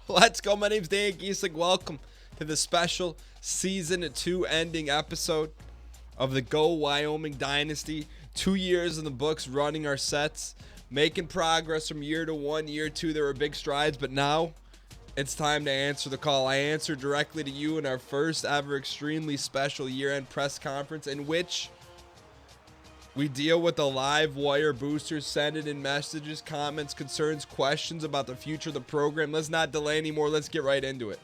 Let's go. My name's Dan Gheesling. Welcome to the special Season 2 ending episode of the Go Wyoming Dynasty. 2 years in the books running our sets, making progress from year to 1, year 2. There were big strides, but now it's time to answer the call. I answered directly to you in our first ever extremely special year-end press conference in which we deal with the live wire boosters sending in messages, comments, concerns, questions about the future of the program. Let's not delay anymore. Let's get right into it.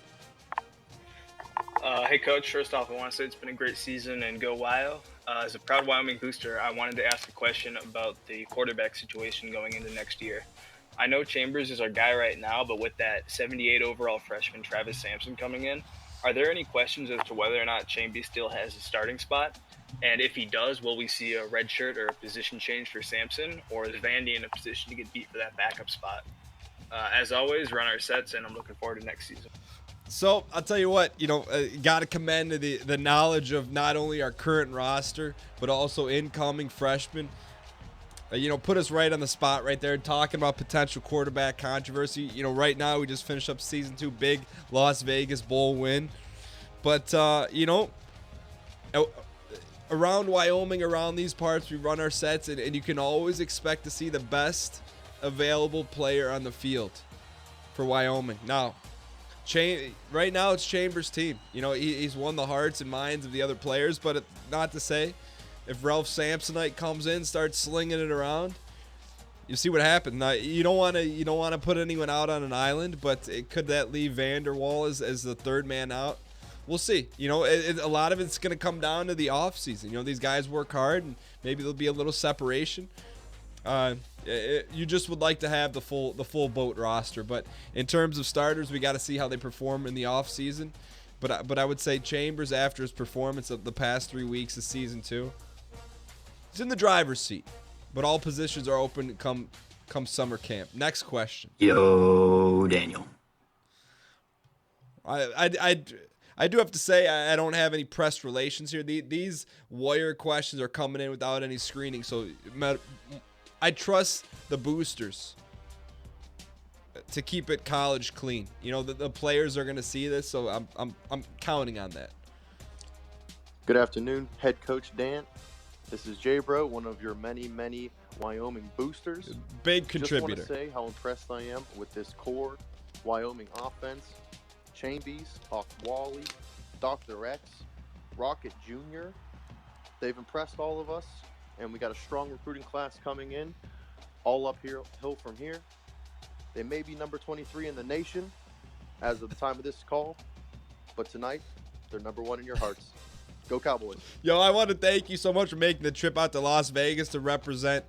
Hey, Coach. First off, I want to say it's been a great season and go Wyo. As a proud Wyoming booster, I wanted to ask a question about the quarterback situation going into next year. I know Chambers is our guy right now, but with that 78 overall freshman Travis Sampson coming in, are there any questions as to whether or not Chambers still has a starting spot? And if he does, will we see a red shirt or a position change for Sampson, or is Vandy in a position to get beat for that backup spot? As always, run our sets, and I'm looking forward to next season. So I'll tell you what, got to commend the knowledge of not only our current roster, but also incoming freshmen. Put us right on the spot right there, talking about potential quarterback controversy. Right now we just finished up Season 2, big Las Vegas Bowl win. But, around Wyoming, around these parts, we run our sets, and you can always expect to see the best available player on the field for Wyoming. Now, right now it's Chambers' team. He's won the hearts and minds of the other players, but not to say if Ralph Samsonite comes in, starts slinging it around, you see what happens. Now, you don't want to put anyone out on an island, but could that leave Vanderwall as the third man out? We'll see. A lot of it's going to come down to the offseason. These guys work hard, and maybe there'll be a little separation. You just would like to have the full boat roster, but in terms of starters, we got to see how they perform in the offseason. But I would say Chambers, after his performance of the past 3 weeks of Season 2, he's in the driver's seat. But all positions are open come summer camp. Next question. Yo, Daniel. I do have to say I don't have any press relations here. These wire questions are coming in without any screening, so I trust the boosters to keep it college clean. The players are going to see this, so I'm counting on that. Good afternoon, Head Coach Dan. This is J-Bro, one of your many Wyoming boosters. Big contributor. Just want to say how impressed I am with this core Wyoming offense. Chambies, Hawk Wally, Dr. X, Rocket Jr. They've impressed all of us, and we got a strong recruiting class coming in, all uphill from here. They may be number 23 in the nation as of the time of this call, but tonight, they're number 1 in your hearts. Go Cowboys. Yo, I want to thank you so much for making the trip out to Las Vegas to represent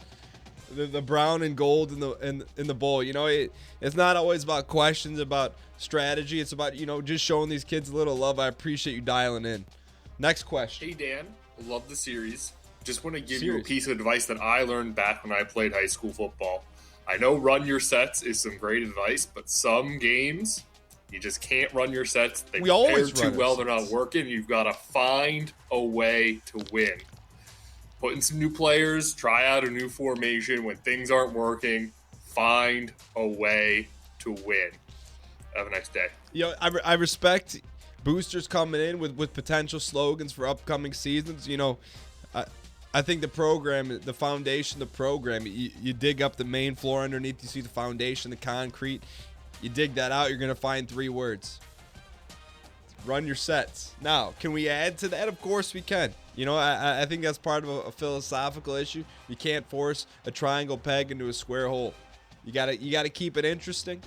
the brown and gold in the bowl. It's not always about questions about strategy. It's about just showing these kids a little love. I appreciate you dialing in. Next question. Hey Dan, love the series. Just want to give you a piece of advice that I learned back when I played high school football. I know run your sets is some great advice, but some games you just can't run your sets. They prepare too well. They're not working. You've got to find a way to win. Put in some new players, try out a new formation. When things aren't working, find a way to win. Have a nice day. I respect boosters coming in with potential slogans for upcoming seasons. I think the program, the foundation, the program, you dig up the main floor underneath, you see the foundation, the concrete. You dig that out, you're going to find 3 words. Run your sets. Now, can we add to that? Of course we can. I think that's part of a philosophical issue. You can't force a triangle peg into a square hole. You gotta keep it interesting.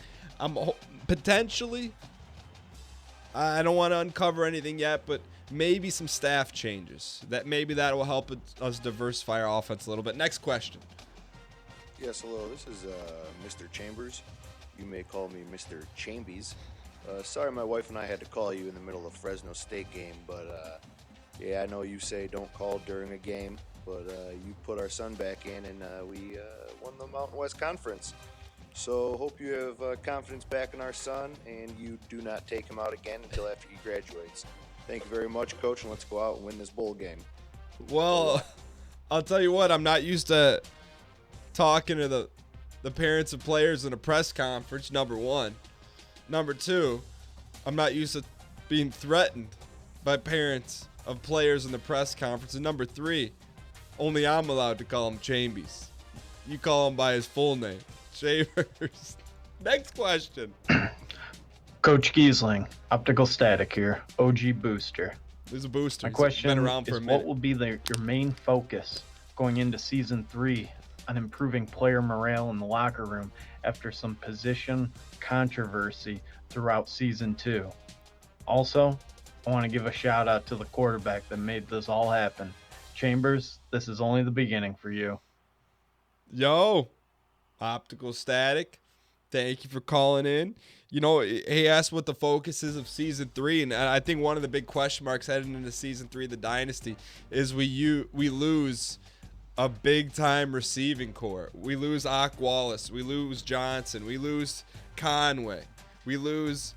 Potentially, I don't want to uncover anything yet, but maybe some staff changes. That will help us diversify our offense a little bit. Next question. Yes, hello. This is Mr. Chambers. You may call me Mr. Chambies. Sorry my wife and I had to call you in the middle of Fresno State game, but yeah, I know you say don't call during a game, but you put our son back in and we won the Mountain West Conference. So hope you have confidence back in our son and you do not take him out again until after he graduates. Thank you very much, Coach, and let's go out and win this bowl game. Well, I'll tell you what, I'm not used to talking to the parents of players in a press conference, number one. Number 2, I'm not used to being threatened by parents of players in the press conference. And number 3, only I'm allowed to call him Chambies. You call him by his full name. Chambers. Next question. Coach Gheesling, optical static here, OG booster. There's a booster. My He's question been around for is, a minute. what will be your main focus going into Season 3 on improving player morale in the locker room after some position controversy throughout Season 2? Also, I want to give a shout out to the quarterback that made this all happen. Chambers, this is only the beginning for you. Yo, optical static. Thank you for calling in. You know, he asked what the focus is of Season 3, and I think one of the big question marks heading into Season 3 of the Dynasty is we lose a big-time receiving core. We lose Wallace. We lose Johnson. We lose Conway. We lose...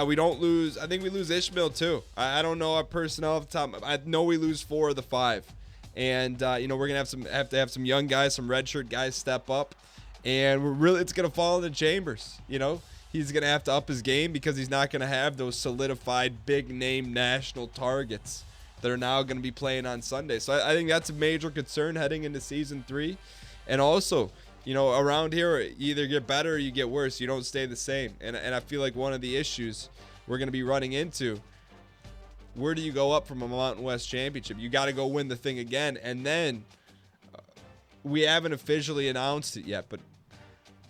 we don't lose... I think we lose Ishmael, too. I don't know our personnel off the top. I know we lose 4 of the 5. And, you know, we're going to have to have some young guys, some redshirt guys step up. And it's going to fall into Chambers, you know. He's going to have to up his game because he's not going to have those solidified big-name national targets that are now going to be playing on Sunday. So I think that's a major concern heading into Season 3. And also, you know, around here, you either get better or you get worse. You don't stay the same. And I feel like one of the issues we're going to be running into, where do you go up from a Mountain West championship? You got to go win the thing again. And then we haven't officially announced it yet, but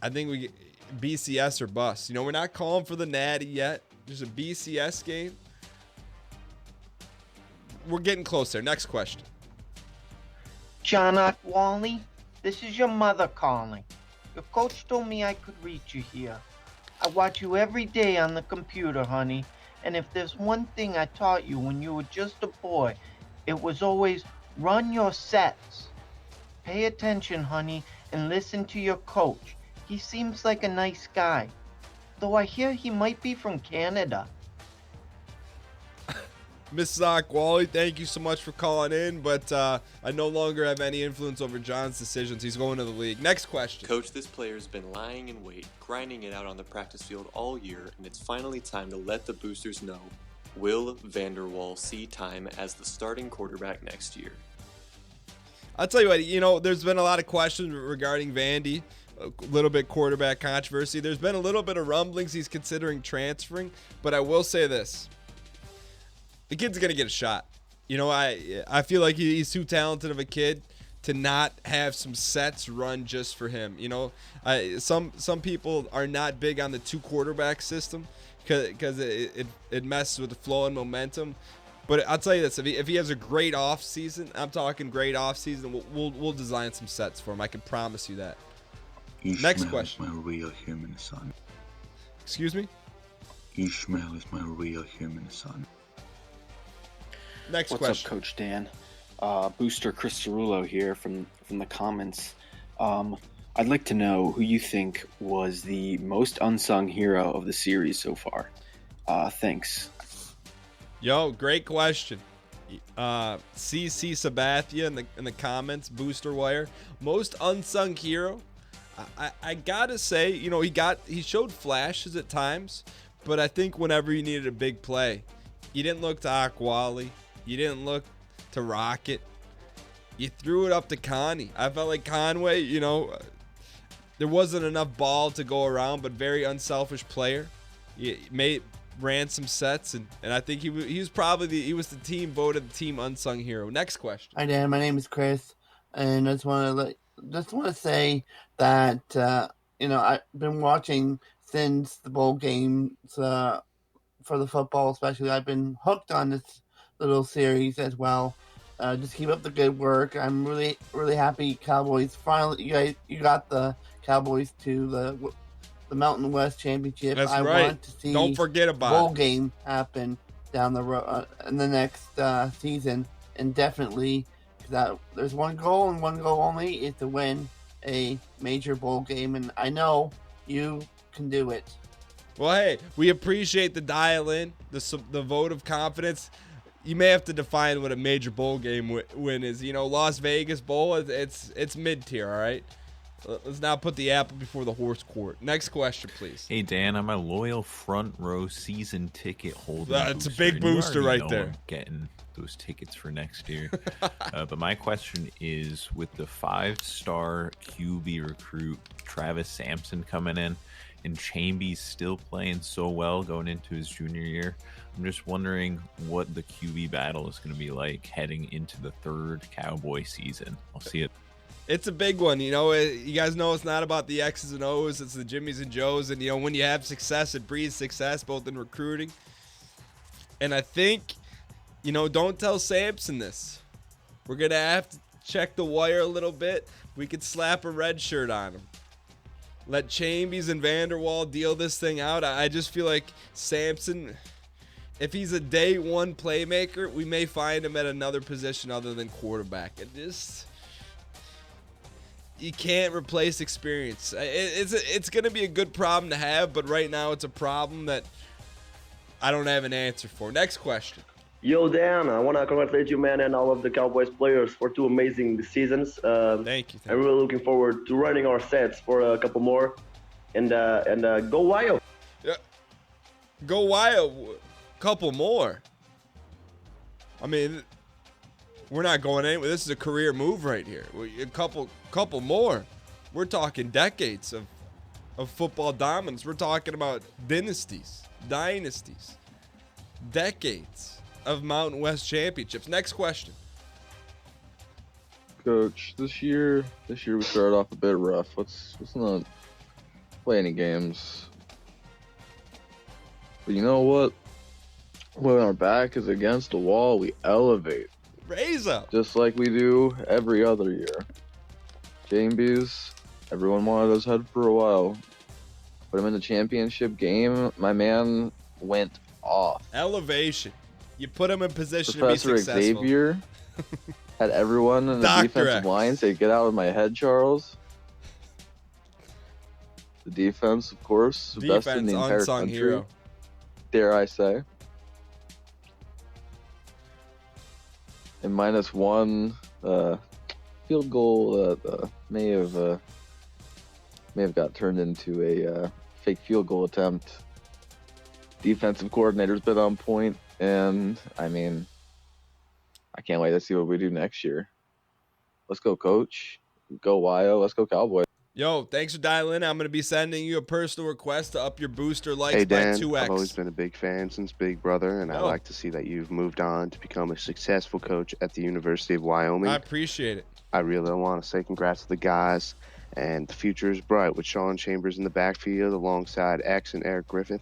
I think we get BCS or bust. You know, we're not calling for the Natty yet. There's a BCS game. We're getting close there. Next question. John Wally, this is your mother calling. Your coach told me I could reach you here. I watch you every day on the computer, honey. And if there's one thing I taught you when you were just a boy, it was always run your sets. Pay attention, honey, and listen to your coach. He seems like a nice guy, though I hear he might be from Canada. Mrs. Wally, thank you so much for calling in, but I no longer have any influence over John's decisions. He's going to the league. Next question. Coach, this player's been lying in wait, grinding it out on the practice field all year, and it's finally time to let the boosters know. Will Vanderwall see time as the starting quarterback next year? I'll tell you what, you know, there's been a lot of questions regarding Vandy. A little bit quarterback controversy. There's been a little bit of rumblings he's considering transferring, but I will say this. The kid's going to get a shot. You know, I feel like he's too talented of a kid to not have some sets run just for him. You know, some people are not big on the 2-quarterback system because it messes with the flow and momentum. But I'll tell you this, if he has a great off season, I'm talking great off season, we'll design some sets for him. I can promise you that. Next question. Ishmael is my real human son. Excuse me? Ishmael is my real human son. Next What's question. up, Coach Dan? Booster Chris Cerullo here from the comments. I'd like to know who you think was the most unsung hero of the series so far. Thanks. Yo, great question. CC Sabathia in the comments, Booster Wire. Most unsung hero. I gotta say, you know, he showed flashes at times, but I think whenever you needed a big play, you didn't look to Akwali, you didn't look to Rocket, you threw it up to Connie. I felt like Conway, you know, there wasn't enough ball to go around, but very unselfish player. He ran some sets, and I think he was probably the team voted the team unsung hero. Next question. Hi Dan, my name is Chris, and I just want to say that you know, I've been watching since the bowl games for the football, especially. I've been hooked on this little series as well. Just keep up the good work. I'm really happy Cowboys finally you got the Cowboys to the Mountain West Championship. That's I right. want to see Don't forget about bowl game happen down the road in the next season, and definitely that there's one goal and one goal only is to win a major bowl game, and I know you can do it. Well, hey, we appreciate the dial in, the vote of confidence. You may have to define what a major bowl game win is. You know, Las Vegas Bowl, it's mid-tier, all right? let's not put the apple before the horse court. Next question, please. Hey, Dan, I'm a loyal front row season ticket holder. It's a big booster right there. I'm getting those tickets for next year. But my question is, with the 5-star QB recruit Travis Sampson coming in and Chamby's still playing so well going into his junior year, I'm just wondering what the QB battle is going to be like heading into the third Cowboy season. I'll see it. It's a big one. You guys know it's not about the X's and O's. It's the Jimmys and Joes. And, when you have success, it breeds success, both in recruiting. And I think, don't tell Sampson this. We're going to have to check the wire a little bit. We could slap a red shirt on him. Let Chambers and Vanderwall deal this thing out. I just feel like Sampson, if he's a day one playmaker, we may find him at another position other than quarterback. You can't replace experience. It's going to be a good problem to have, but right now it's a problem that I don't have an answer for. Next question. Yo, Dan, I want to congratulate you, man, and all of the Cowboys players for 2 amazing seasons. Thank you. I'm really looking forward to running our sets for a couple more. And go Wild. Yeah. Go Wild. Couple more. I mean, we're not going anywhere. This is a career move right here. A couple more. We're talking decades of football dominance. We're talking about dynasties, decades of Mountain West championships. Next question. Coach, this year we started off a bit rough. Let's not play any games. But you know what? When our back is against the wall, we elevate. Raise up. Just like we do every other year. Chambers, everyone wanted us head for a while. Put him in the championship game. My man went off. Elevation. You put him in position Professor to be successful. Xavier had everyone in the defensive line say, "Get out of my head, Charles." The defense, of course, the best in the entire unsung country. hero. Dare I say? And -1 field goal that may have got turned into a fake field goal attempt. Defensive coordinator's been on point, and I mean, I can't wait to see what we do next year. Let's go, Coach. Go Wild. Let's go Cowboys. Yo, thanks for dialing in. I'm going to be sending you a personal request to up your booster likes Hey, Dan, by 2x. I've always been a big fan since Big Brother, and I like to see that you've moved on to become a successful coach at the University of Wyoming. I appreciate it. I really want to say congrats to the guys, and the future is bright with Sean Chambers in the backfield alongside X and Eric Griffith.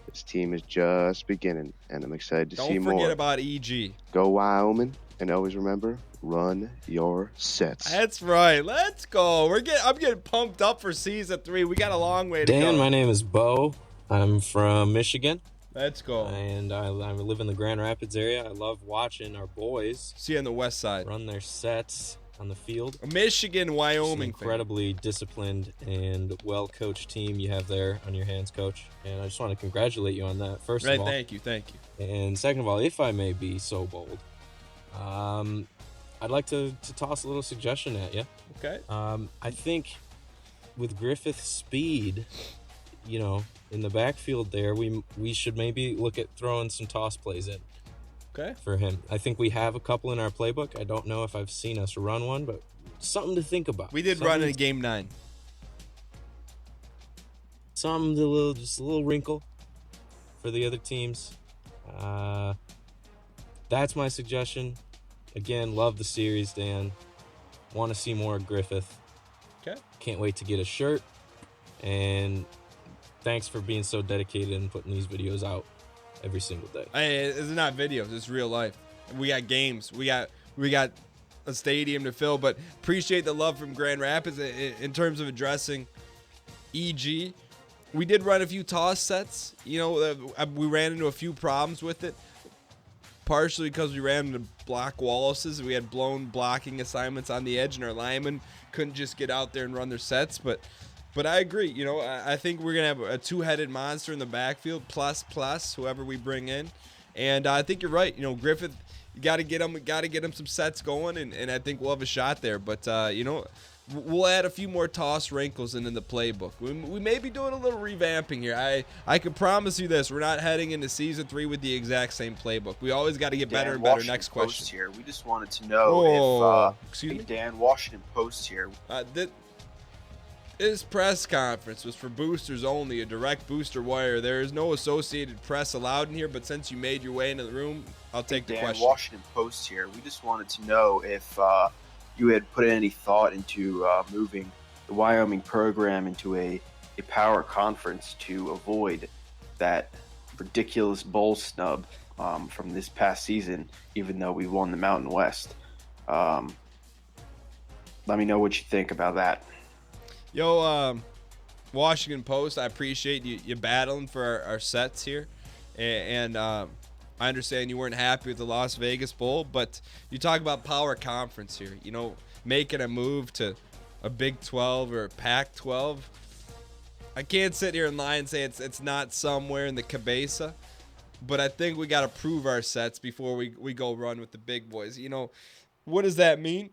This team is just beginning, and I'm excited to see more. Don't forget about EG. Go Wyoming, and always remember, run your sets. That's right. Let's go. I'm getting pumped up for season 3. We got a long way to go. Dan, my name is Bo. I'm from Michigan. Let's go. And I live in the Grand Rapids area. I love watching our boys. See you on the west side. Run their sets on the field. Michigan, Wyoming. Incredibly disciplined and well-coached team you have there on your hands, Coach. And I just want to congratulate you on that, first of all. Thank you. And second of all, if I may be so bold, I'd like to toss a little suggestion at you. Okay. I think with Griffith's speed, in the backfield there, we should maybe look at throwing some toss plays in. Okay. For him. I think we have a couple in our playbook. I don't know if I've seen us run one, but something to think about. We did run in game 9. Just a little wrinkle for the other teams. That's my suggestion. Again, love the series, Dan. Want to see more of Griffith. Okay. Can't wait to get a shirt. And thanks for being so dedicated and putting these videos out every single day. Hey, it's not videos. It's real life. We got games. We got a stadium to fill. But appreciate the love from Grand Rapids in terms of addressing EG. We did run a few toss sets. We ran into a few problems with it. Partially because we ran into block Wallaces. We had blown blocking assignments on the edge, and our linemen couldn't just get out there and run their sets. But I agree. I think we're gonna have a two-headed monster in the backfield, plus whoever we bring in. And I think you're right. Griffith, you got to get him some sets going, and I think we'll have a shot there. But We'll add a few more toss wrinkles into the playbook. We may be doing a little revamping here. I can promise you this: we're not heading into season 3 with the exact same playbook. We always got to get better and better. Washington Next Post question. here. We just wanted to know if excuse me? Dan, Washington Post here. This press conference was for boosters only, a direct booster wire. There is no associated press allowed in here, but since you made your way into the room, I'll take the Dan, question. Washington Post here. We just wanted to know if you had put any thought into moving the Wyoming program into a power conference to avoid that ridiculous bowl snub from this past season, even though we won the Mountain West. Let me know what you think about that. Yo, Washington Post, I appreciate you battling for our sets here. And I understand you weren't happy with the Las Vegas Bowl, but you talk about power conference here. You know, making a move to a Big 12 or a Pac-12. I can't sit here and lie and say it's not somewhere in the cabeza, but I think we got to prove our sets before we go run with the big boys. You know, what does that mean?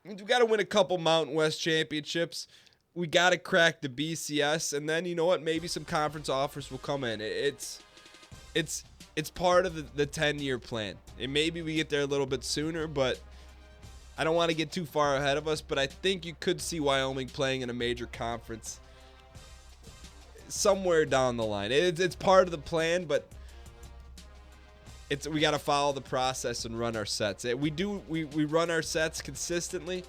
We got to win a couple Mountain West championships. We got to crack the BCS, and then you know what? Maybe some conference offers will come in. It's part of the 10-year plan. And maybe we get there a little bit sooner, but I don't want to get too far ahead of us. But I think you could see Wyoming playing in a major conference somewhere down the line. It's part of the plan, but we got to follow the process and run our sets. We run our sets consistently.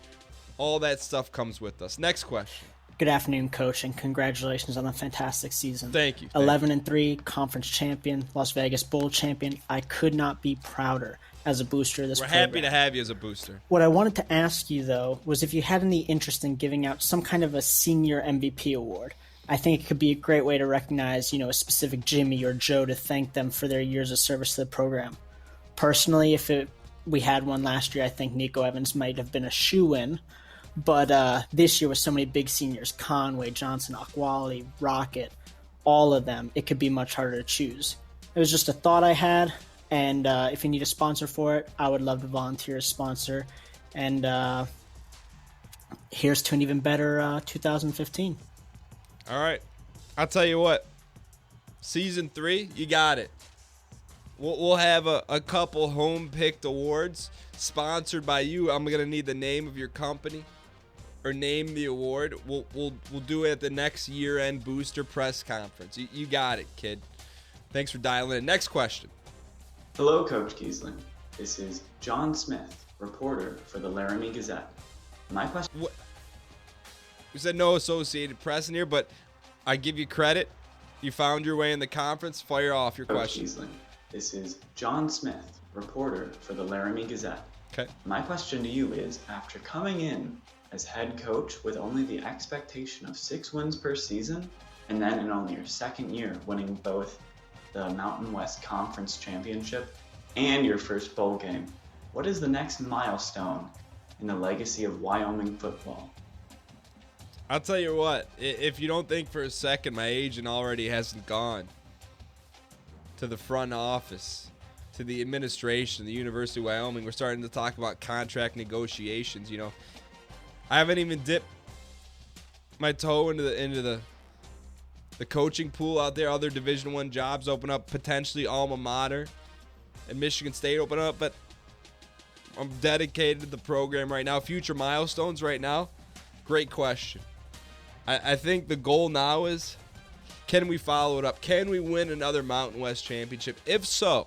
All that stuff comes with us. Next question. Good afternoon, Coach, and congratulations on the fantastic season. Thank you. 11-3, conference champion, Las Vegas Bowl champion. I could not be prouder as a booster of this program. We're happy to have you as a booster. What I wanted to ask you, though, was if you had any interest in giving out some kind of a senior MVP award. I think it could be a great way to recognize, a specific Jimmy or Joe to thank them for their years of service to the program. Personally, we had one last year, I think Nico Evans might have been a shoo-in. But this year with so many big seniors, Conway, Johnson, Akwali, Rocket, all of them, it could be much harder to choose. It was just a thought I had, and if you need a sponsor for it, I would love to volunteer as sponsor. And here's to an even better 2015. All right. I'll tell you what. Season 3, you got it. We'll have a couple home-picked awards sponsored by you. I'm going to need the name of your company or name the award. We'll do it at the next year-end booster press conference. You got it, kid. Thanks for dialing in. Next question. Hello, Coach Gheesling. This is John Smith, reporter for the Laramie Gazette. My question... We said no Associated Press in here, but I give you credit. You found your way in the conference. Fire off your question. Coach Gheesling. This is John Smith, reporter for the Laramie Gazette. Okay. My question to you is, after coming in as head coach with only the expectation of 6 wins per season, and then in only your second year winning both the Mountain West Conference Championship and your first bowl game, what is the next milestone in the legacy of Wyoming football? I'll tell you what, if you don't think for a second my agent already hasn't gone to the front office, to the administration, the University of Wyoming, we're starting to talk about contract negotiations. I haven't even dipped my toe into the coaching pool out there. Other Division I jobs open up, potentially alma mater and Michigan State open up, but I'm dedicated to the program right now. Future milestones right now, great question. I think the goal now is, can we follow it up? Can we win another Mountain West championship? If so,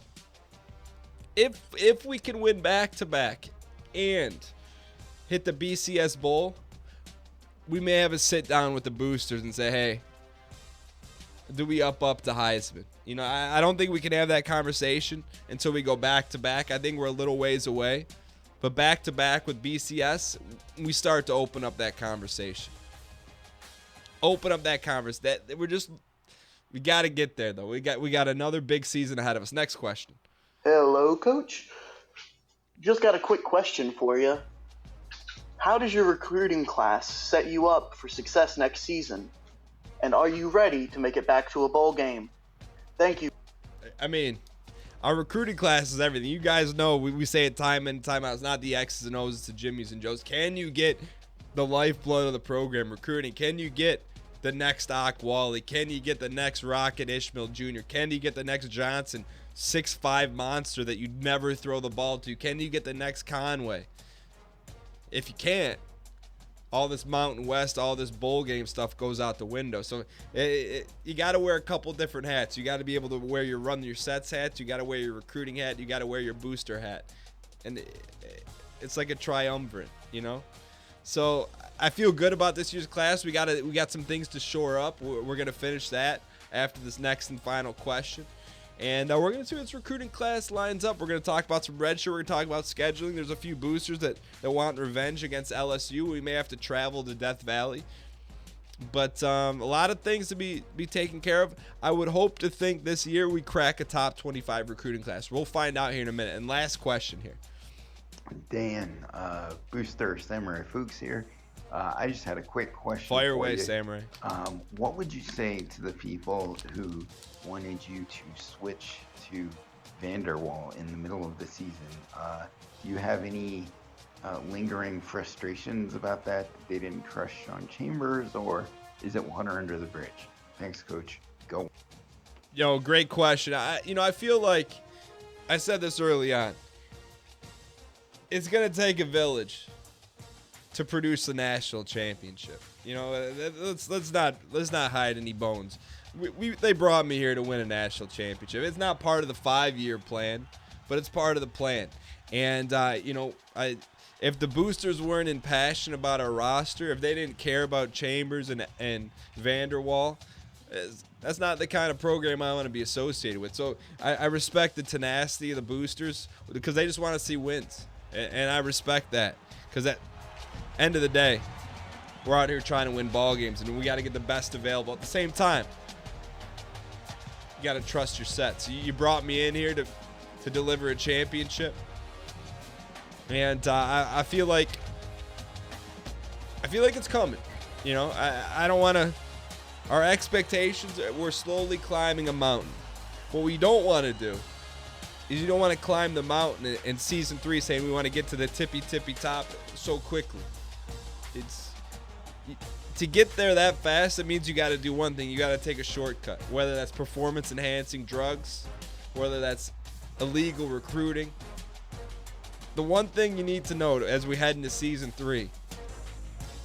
if we can win back-to-back and hit the BCS Bowl, we may have a sit-down with the boosters and say, hey, do we up to Heisman? I don't think we can have that conversation until we go back-to-back. I think we're a little ways away. But back-to-back with BCS, we start to open up that conversation. Open up that conversation. We got to get there, though. We got another big season ahead of us. Next question. Hello, Coach. Just got a quick question for you. How does your recruiting class set you up for success next season? And are you ready to make it back to a bowl game? Thank you. I mean, our recruiting class is everything. You guys know we say it time in, time out. It's not the X's and O's, it's the Jimmys and Joes. Can you get the lifeblood of the program, recruiting. Can you get the next Wally? Can you get the next Rocket Ishmael Jr.? Can you get the next Johnson, 6'5" monster that you'd never throw the ball to? Can you get the next Conway? If you can't, all this Mountain West, all this bowl game stuff goes out the window. So you got to wear a couple different hats. You got to be able to wear your run your sets hat. You got to wear your recruiting hat. You got to wear your booster hat. And it's like a triumvirate, you know? So I feel good about this year's class. We got some things to shore up. We're going to finish that after this next and final question. And we're going to see what this recruiting class lines up. We're going to talk about some redshirt. We're going to talk about scheduling. There's a few boosters that want revenge against LSU. We may have to travel to Death Valley. But a lot of things to be taken care of. I would hope to think this year we crack a top 25 recruiting class. We'll find out here in a minute. And last question here. Dan, Booster Samurai Fuchs here. I just had a quick question. Fire for away, you. Samurai. What would you say to the people who wanted you to switch to Vanderwall in the middle of the season? Do you have any lingering frustrations about that? They didn't crush Sean Chambers, or is it water under the bridge? Thanks, Coach. Go. Yo, great question. I feel like I said this early on. It's gonna take a village to produce a national championship. You know, let's not hide any bones. They brought me here to win a national championship. It's not part of the 5-year plan, but it's part of the plan. And if the boosters weren't impassioned about our roster, if they didn't care about Chambers and Vanderwall, that's not the kind of program I want to be associated with. So I respect the tenacity of the boosters because they just want to see wins. And I respect that because at the end of the day, we're out here trying to win ball games, and we got to get the best available. At the same time, you got to trust your sets. You brought me in here to deliver a championship, and I feel like it's coming. You know, I don't want to. Our expectations, we're slowly climbing a mountain. What we don't want to do is you don't want to climb the mountain in season 3 saying we want to get to the tippy top so quickly. To get there that fast, it means you got to do one thing. You got to take a shortcut, whether that's performance enhancing drugs, whether that's illegal recruiting. The one thing you need to know as we head into season 3,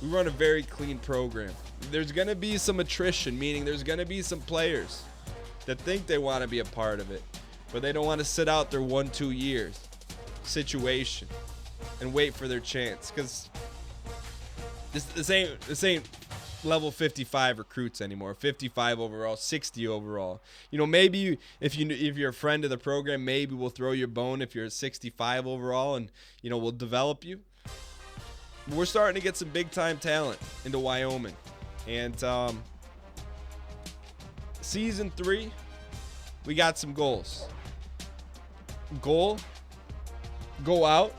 we run a very clean program. There's going to be some attrition, meaning there's going to be some players that think they want to be a part of it, but they don't want to sit out their 1-2 years situation and wait for their chance, because this ain't level 55 recruits anymore. 55 overall, 60 overall. You know, maybe if you're a friend of the program, maybe we'll throw your bone if you're 65 overall, and we'll develop you. We're starting to get some big time talent into Wyoming, and season 3, we got some goals. Go out,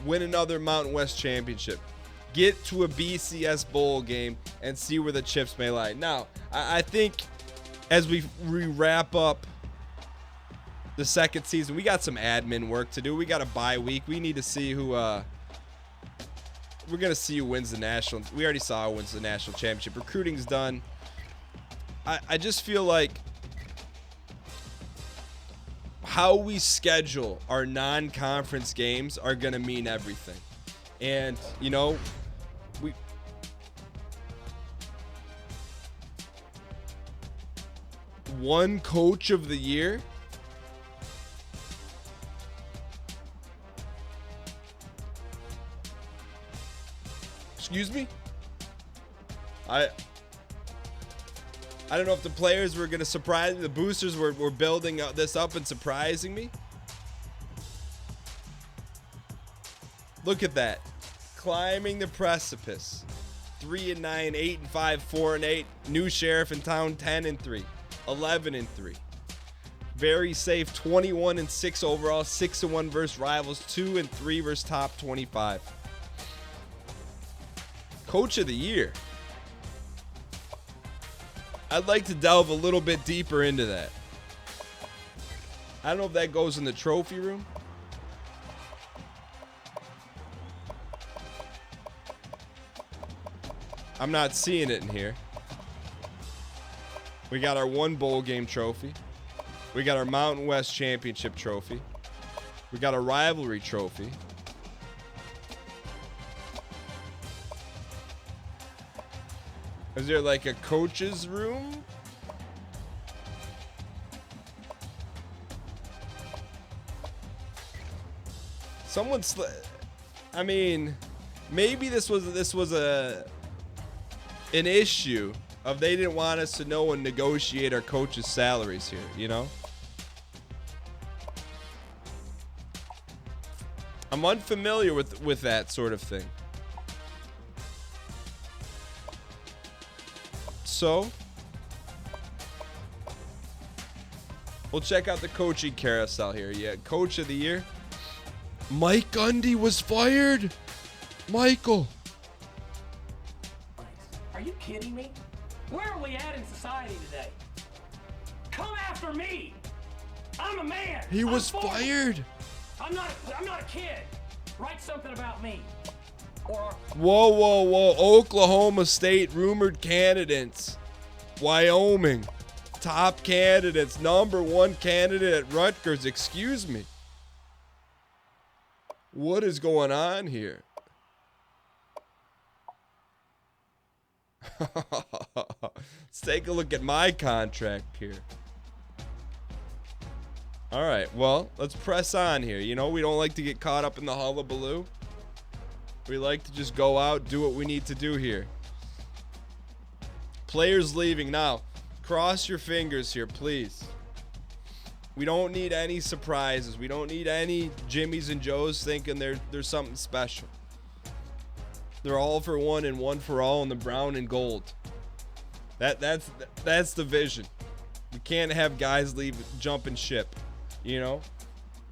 win another Mountain West championship, get to a BCS bowl game, and see where the chips may lie. Now, I think as we wrap up the second season, we got some admin work to do. We got a bye week. We need to see who we're going to see who wins the national. We already saw who wins the national championship. Recruiting's done. I just feel like how we schedule our non-conference games are going to mean everything. And, we one coach of the year. Excuse me? I don't know if the players were going to surprise me. The boosters were building this up and surprising me. Look at that. Climbing the precipice. 3-9, 8-5, 4-8. New sheriff in town, 10-3. 11-3. Very safe, 21-6 overall. 6-1 versus rivals. 2-3 versus top 25. Coach of the year. I'd like to delve a little bit deeper into that. I don't know if that goes in the trophy room. I'm not seeing it in here. We got our one bowl game trophy. We got our Mountain West Championship trophy. We got a rivalry trophy. Is there like a coach's room? I mean, maybe this was an issue of they didn't want us to know and negotiate our coaches' salaries here, you know? I'm unfamiliar with that sort of thing. So, we'll check out the coaching carousel here. Yeah, Coach of the Year. Mike Gundy was fired. Michael. Are you kidding me? Where are we at in society today? Come after me. I'm a man. He was fired. I'm not a kid. Write something about me. Or Whoa. Oklahoma State rumored candidates. Wyoming. Top candidates. #1 candidate at Rutgers. Excuse me. What is going on here? Let's take a look at my contract here. All right, well, let's press on here. You know, we don't like to get caught up in the hullabaloo. We like to just go out, do what we need to do here. Players leaving now. Cross your fingers here, please. We don't need any surprises. We don't need any Jimmies and Joes thinking there's something special. They're all for one and one for all in the brown and gold. That's the vision. We can't have guys leave jumping ship, you know?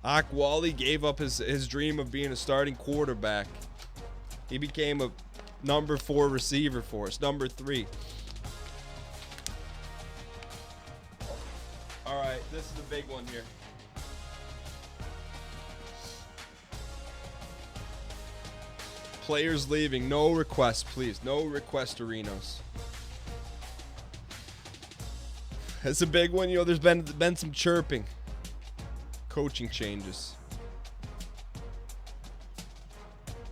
Akwali gave up his dream of being a starting quarterback. He became a #4 receiver for us, #3. All right, this is the big one here. Players leaving. No requests, please. No requestorinos. It's a big one. You know, there's been some chirping. Coaching changes.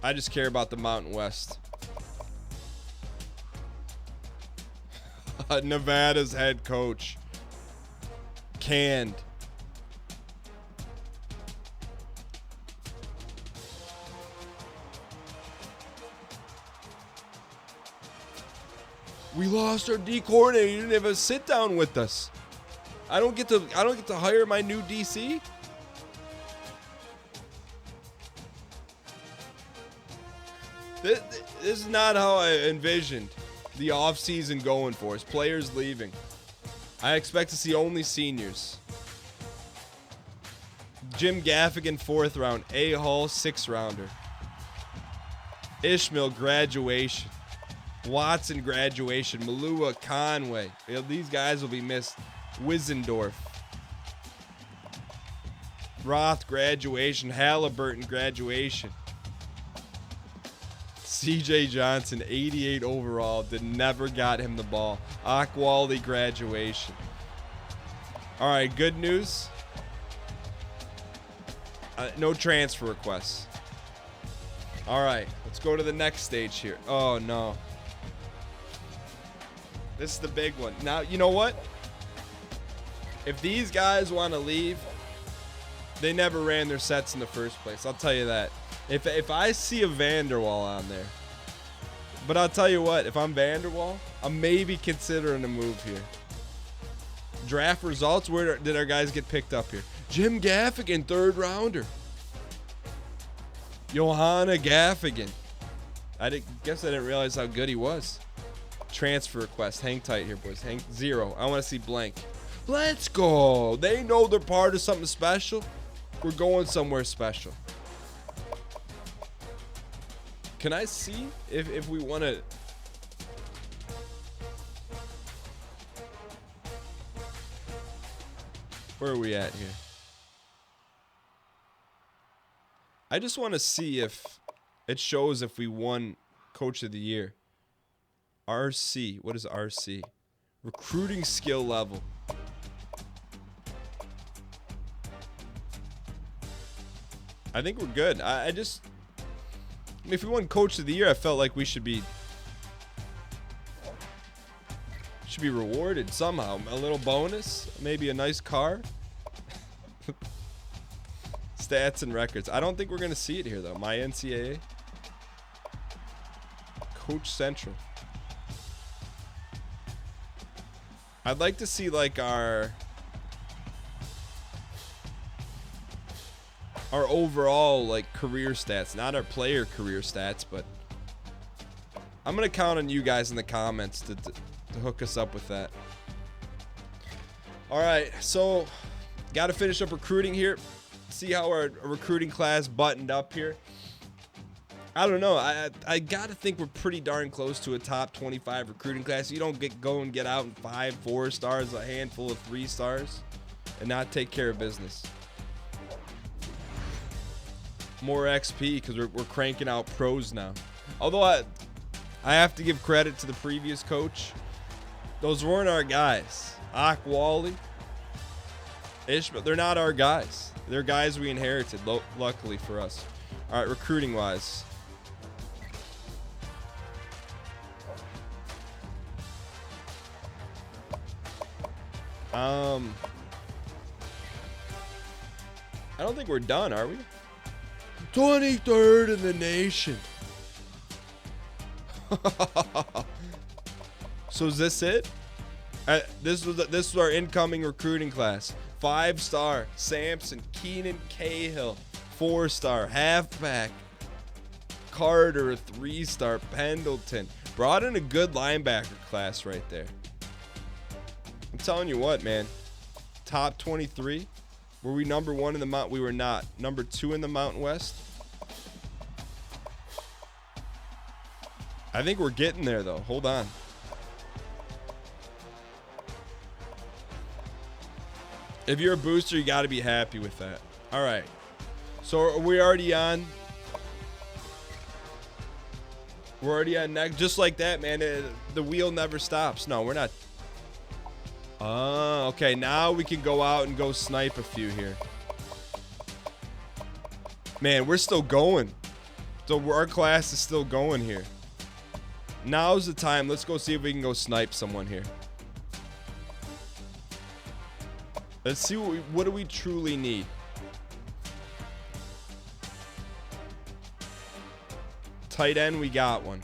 I just care about the Mountain West. Nevada's head coach. Canned. We lost our D coordinator. You didn't have a sit down with us. I don't get to hire my new DC. This is not how I envisioned the offseason going for us. Players leaving. I expect to see only seniors. Jim Gaffigan, 4th round. A. Hall, 6th rounder. Ishmael, graduation. Watson, graduation. Malua, Conway. These guys will be missed. Wizendorf. Roth, graduation. Halliburton, graduation. CJ Johnson, 88 overall. Never got him the ball. Akwali, graduation. All right, good news. No transfer requests. All right, let's go to the next stage here. Oh, no. This is the big one. Now, you know what? If these guys want to leave, they never ran their sets in the first place. I'll tell you that. If I see a Vanderwall on there, but I'll tell you what, if I'm Vanderwall, I'm maybe considering a move here. Draft results, where did our guys get picked up here? Jim Gaffigan, 3rd rounder. Johanna Gaffigan. Guess I didn't realize how good he was. Transfer request. Hang tight here, boys. 0. I want to see blank. Let's go. They know they're part of something special. We're going somewhere special. Can I see if we want to... Where are we at here? I just want to see if it shows if we won Coach of the Year. RC. What is RC? Recruiting skill level. I think we're good. I mean, if we won Coach of the Year, I felt like we should be rewarded somehow. A little bonus, maybe a nice car. Stats and records. I don't think we're gonna see it here though. My NCAA. Coach Central. I'd like to see like our overall like career stats, not our player career stats, but I'm gonna count on you guys in the comments to hook us up with that. All right, so got to finish up recruiting here. See how our recruiting class buttoned up here. I don't know. I got to think we're pretty darn close to a top 25 recruiting class. You don't go and get out in 5 4-stars, a handful of 3-stars, and not take care of business. More XP because we're cranking out pros now. Although I have to give credit to the previous coach. Those weren't our guys. Wally, Ishmael, they're not our guys. They're guys we inherited, luckily for us. All right, recruiting wise. I don't think we're done, are we? 23rd in the nation. So is this it? This was our incoming recruiting class. 5-star Sampson, Keenan Cahill, 4-star halfback Carter, a 3-star Pendleton. Brought in a good linebacker class right there. I'm telling you what, man. Top 23. Were we number 1 in the Mountain? We were not. Number 2 in the Mountain West. I think we're getting there though. Hold on. If you're a booster, you got to be happy with that. All right. So are we already on? We're already on next. Just like that, man. The wheel never stops. No, we're not. Oh, okay. Now we can go out and go snipe a few here. Man, we're still going. So our class is still going here. Now's the time. Let's go see if we can go snipe someone here. Let's see what do we truly need. Tight end, we got one.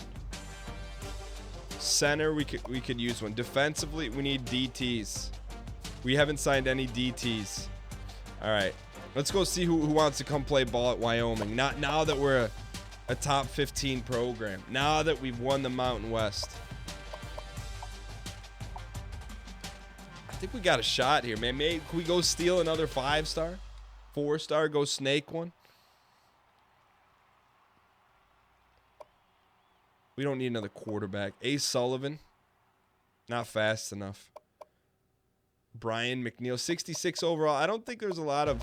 Center, we could use one. Defensively, we need DTs. We haven't signed any DTs. All right, let's go see who wants to come play ball at Wyoming. Not now that we're a top 15 program. Now that we've won the Mountain West. I think we got a shot here, man. Maybe can we go steal another 5-star? 4-star, go snake one? We don't need another quarterback. Ace Sullivan, not fast enough. Brian McNeil, 66 overall. I don't think there's a lot of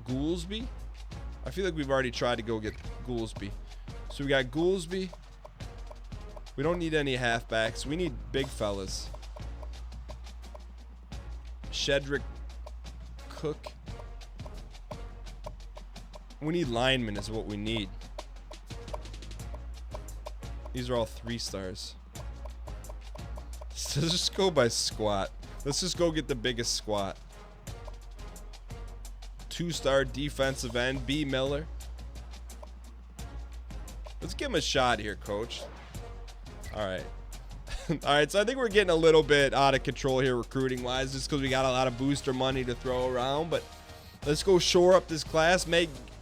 Goolsby. I feel like we've already tried to go get Goolsby. So we got Goolsby. We don't need any halfbacks. We need big fellas. Shedrick Cook. We need linemen is what we need. These are all 3-stars. So let's just go by squat. Let's just go get the biggest squat. 2-star defensive end, B. Miller. Let's give him a shot here, coach. All right. All right, so I think we're getting a little bit out of control here recruiting-wise just because we got a lot of booster money to throw around. But let's go shore up this class,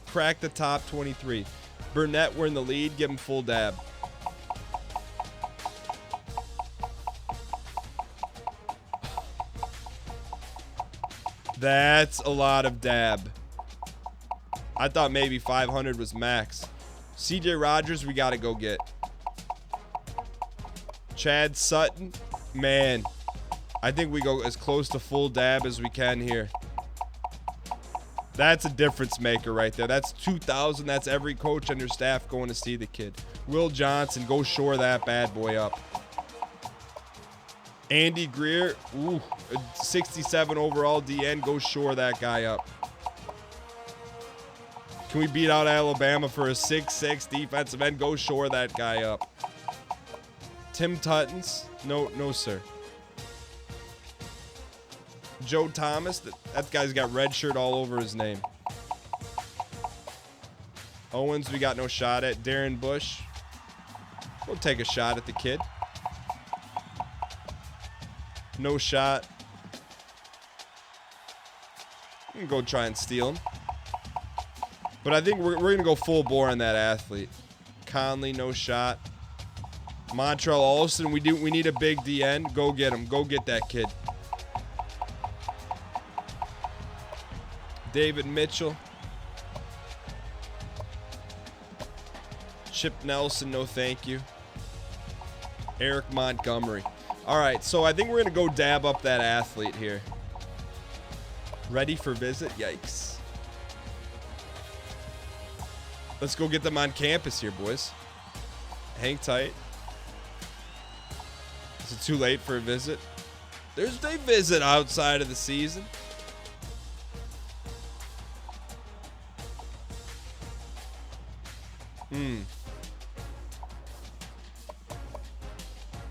crack the top 23. Burnett, we're in the lead. Give him full dab. That's a lot of dab. I thought maybe 500 was max. CJ Rogers, we got to go get. Chad Sutton, man. I think we go as close to full dab as we can here. That's a difference maker right there. That's 2,000. That's every coach on your staff going to see the kid. Will Johnson, go shore that bad boy up. Andy Greer, ooh, 67 overall DN, go shore that guy up. Can we beat out Alabama for a 6'6" defensive end? Go shore that guy up. Tim Tuttons, no sir. Joe Thomas, that guy's got red shirt all over his name. Owens, we got no shot at. Darren Bush, we'll take a shot at the kid. No shot. We can go try and steal him. But I think we're going to go full bore on that athlete. Conley, no shot. Montrell Alston, we need a big DN. Go get him. Go get that kid. David Mitchell. Chip Nelson, no thank you. Eric Montgomery. All right, so I think we're going to go dab up that athlete here. Ready for visit? Yikes. Let's go get them on campus here, boys. Hang tight. Is it too late for a visit? There's a visit outside of the season.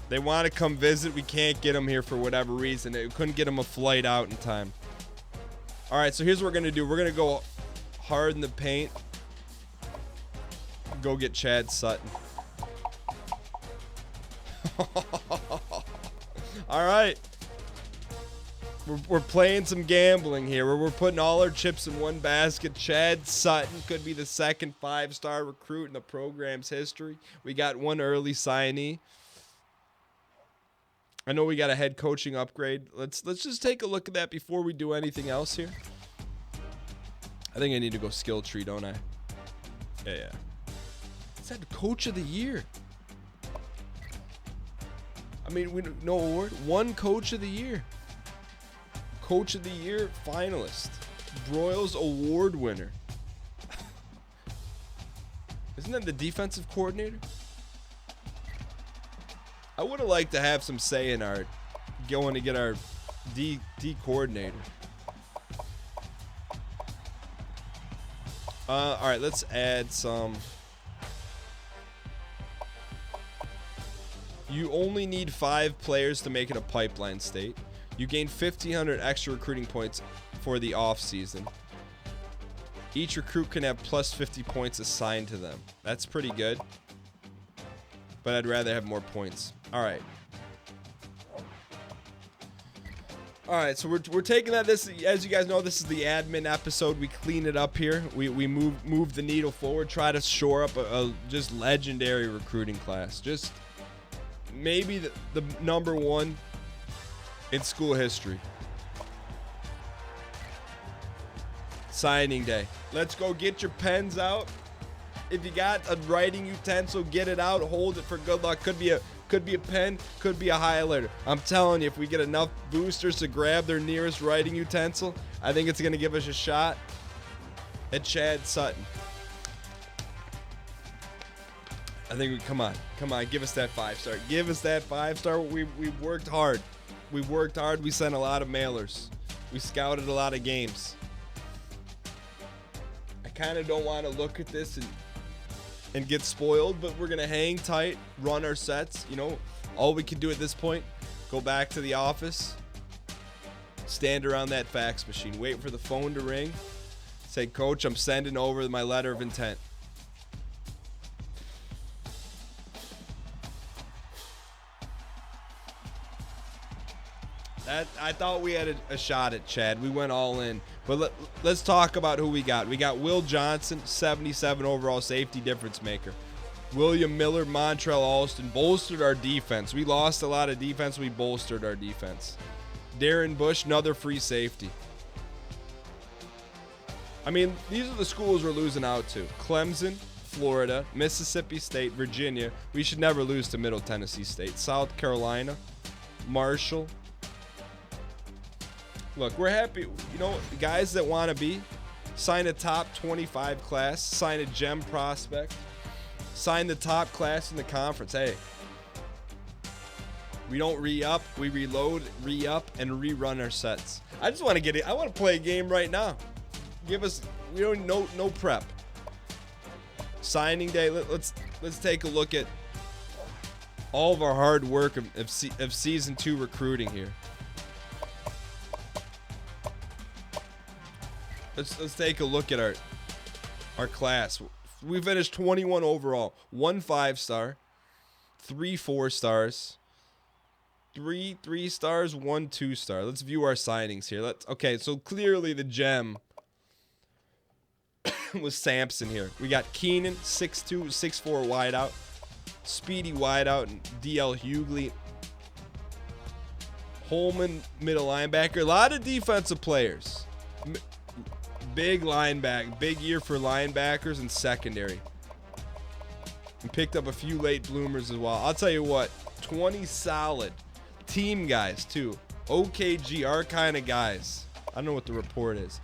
They want to come visit. We can't get them here for whatever reason. We couldn't get them a flight out in time. All right, so here's what we're going to do. We're going to go hard in the paint. Go get Chad Sutton. All right. We're playing some gambling here. We're putting all our chips in one basket. Chad Sutton could be the second 5-star recruit in the program's history. We got one early signee. I know we got a head coaching upgrade. Let's just take a look at that before we do anything else here. I think I need to go skill tree, don't I? Yeah. It's that coach of the year. I mean, no award. One coach of the year. Coach of the year finalist. Broyles award winner. Isn't that the defensive coordinator? I would have liked to have some say in our going to get our D coordinator. All right, let's add some. You only need 5 players to make it a pipeline state. You gain 1,500 extra recruiting points for the off season. Each recruit can have plus 50 points assigned to them. That's pretty good. But I'd rather have more points. All right. All right, so we're taking that. This, as you guys know, this is the admin episode. We clean it up here. We move the needle forward. Try to shore up a just legendary recruiting class. Just maybe the number one in school history. Signing day. Let's go get your pens out. If you got a writing utensil, get it out. Hold it for good luck. Could be a pen, could be a highlighter. I'm telling you, if we get enough boosters to grab their nearest writing utensil, I think it's going to give us a shot at Chad Sutton. I think we come on, give us that 5-star. Give us that 5-star. We worked hard. We worked hard. We sent a lot of mailers. We scouted a lot of games. I kind of don't want to look at this and get spoiled, but we're gonna hang tight, run our sets. You know, all we can do at this point, go back to the office, stand around that fax machine, wait for the phone to ring, say, Coach, I'm sending over my letter of intent. I thought we had a shot at Chad. We went all in. But let's talk about who we got. We got Will Johnson, 77 overall safety difference maker. William Miller, Montrell Alston bolstered our defense. We lost a lot of defense. We bolstered our defense. Darren Bush, another free safety. I mean, these are the schools we're losing out to. Clemson, Florida, Mississippi State, Virginia. We should never lose to Middle Tennessee State. South Carolina, Marshall. Look, we're happy. You know, guys that want to sign a top 25 class, sign a gem prospect, Sign the top class in the conference. Hey, we don't re-up, we reload, re-up, and rerun our sets. I just want to get it. I want to play a game right now. Give us, we don't no prep. Signing day. Let's take a look at all of our hard work of season 2 recruiting here. Let's take a look at our class. We finished 21 overall, 1 5-star, 3 4-stars, 3 3-stars, 1 2-star. Let's view our signings here. Okay, so clearly the gem was Sampson here. We got Keenan, 6'2", 6'4" wideout, speedy wideout, and DL Hughley. Holman, middle linebacker. A lot of defensive players. Big linebacker, big year for linebackers and secondary. And picked up a few late bloomers as well. I'll tell you what, 20 solid team guys too. OKG, our kind of guys. I don't know what the report is.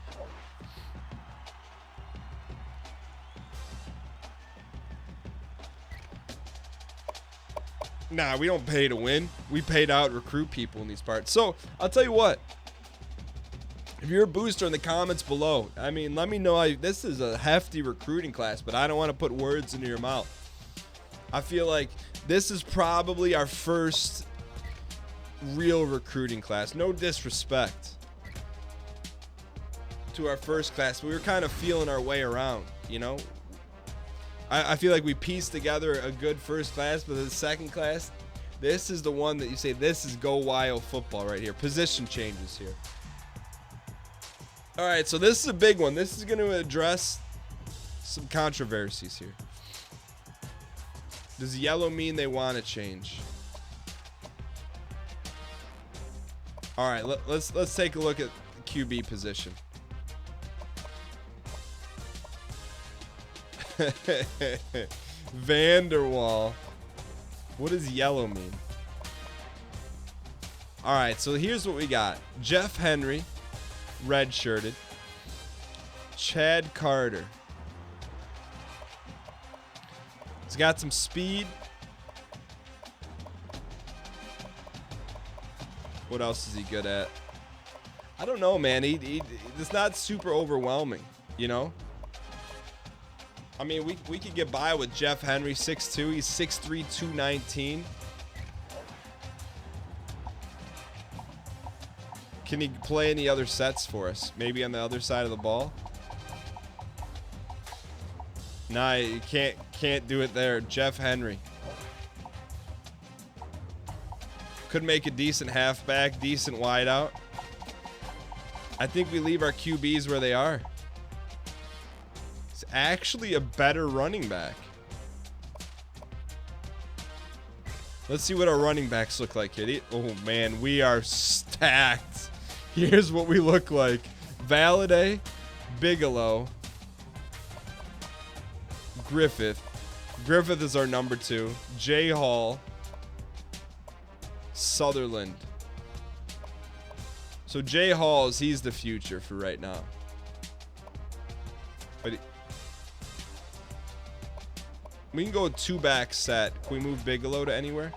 Nah, we don't pay to win. We pay to out recruit people in these parts. So I'll tell you what. If you're a booster in the comments below, I mean, let me know. This is a hefty recruiting class, but I don't want to put words into your mouth. I feel like this is probably our first real recruiting class. No disrespect to our first class. We were kind of feeling our way around, you know? I feel like we pieced together a good first class, but the second class, this is the one that you say, this is Go Wild football right here. Position changes here. All right, so this is a big one. This is going to address some controversies here. Does yellow mean they want to change? All right, let's take a look at the QB position. Vanderwall. What does yellow mean? All right, so here's what we got. Jeff Henry, red-shirted. Chad Carter. He's got some speed. What else is he good at? I don't know, man. It's not super overwhelming, you know? I mean, we could get by with Jeff Henry, 6'2". He's 6'3", 219. Can he play any other sets for us? Maybe on the other side of the ball? Nah, you can't do it there. Jeff Henry. Could make a decent halfback, decent wideout. I think we leave our QBs where they are. He's actually a better running back. Let's see what our running backs look like here. Oh man, we are stacked. Here's what we look like. Valladay, Bigelow, Griffith. Griffith is our number 2. Jay Hall, Sutherland. So Jay Hall he's the future for right now. But we can go 2-back set. Can we move Bigelow to anywhere?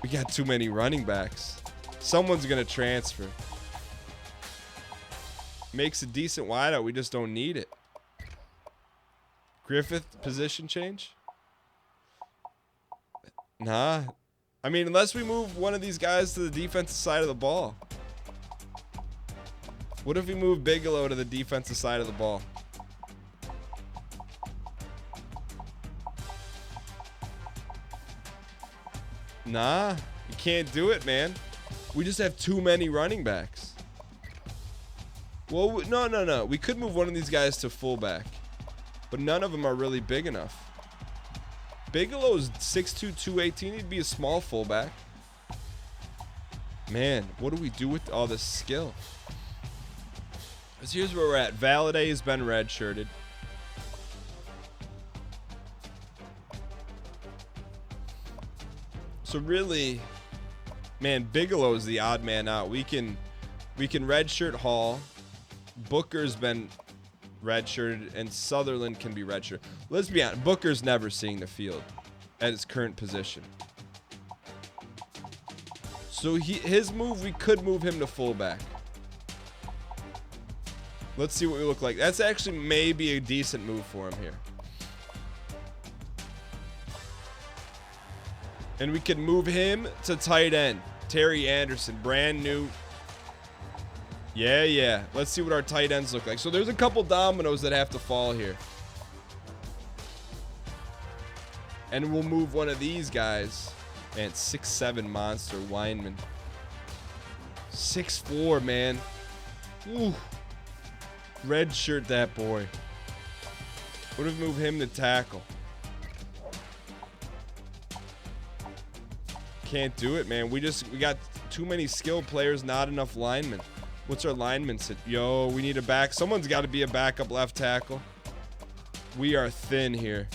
We got too many running backs. Someone's gonna transfer. Makes a decent wideout. We just don't need it. Griffith position change? Nah. I mean, unless we move one of these guys to the defensive side of the ball. What if we move Bigelow to the defensive side of the ball? Nah, you can't do it, man. We just have too many running backs. Well, no. We could move one of these guys to fullback, but none of them are really big enough. Bigelow's 6'2", 218. He'd be a small fullback. Man, what do we do with all this skill? Because here's where we're at. Valladay has been red-shirted. So really, man, Bigelow is the odd man out. We can redshirt Hall. Booker's been redshirted, and Sutherland can be redshirted. Let's be honest, Booker's never seeing the field at his current position. So his move, we could move him to fullback. Let's see what we look like. That's actually maybe a decent move for him here. And we could move him to tight end. Terry Anderson, brand new. Yeah. Let's see what our tight ends look like. So there's a couple dominoes that have to fall here. And we'll move one of these guys. Man, 6'7" monster, Weinman. 6'4", man. Ooh. Red shirt that boy. What if we move him to tackle? Can't do it, man. We got too many skilled players, not enough linemen. What's our lineman sit? Yo, we need a back. Someone's got to be a backup left tackle. We are thin here.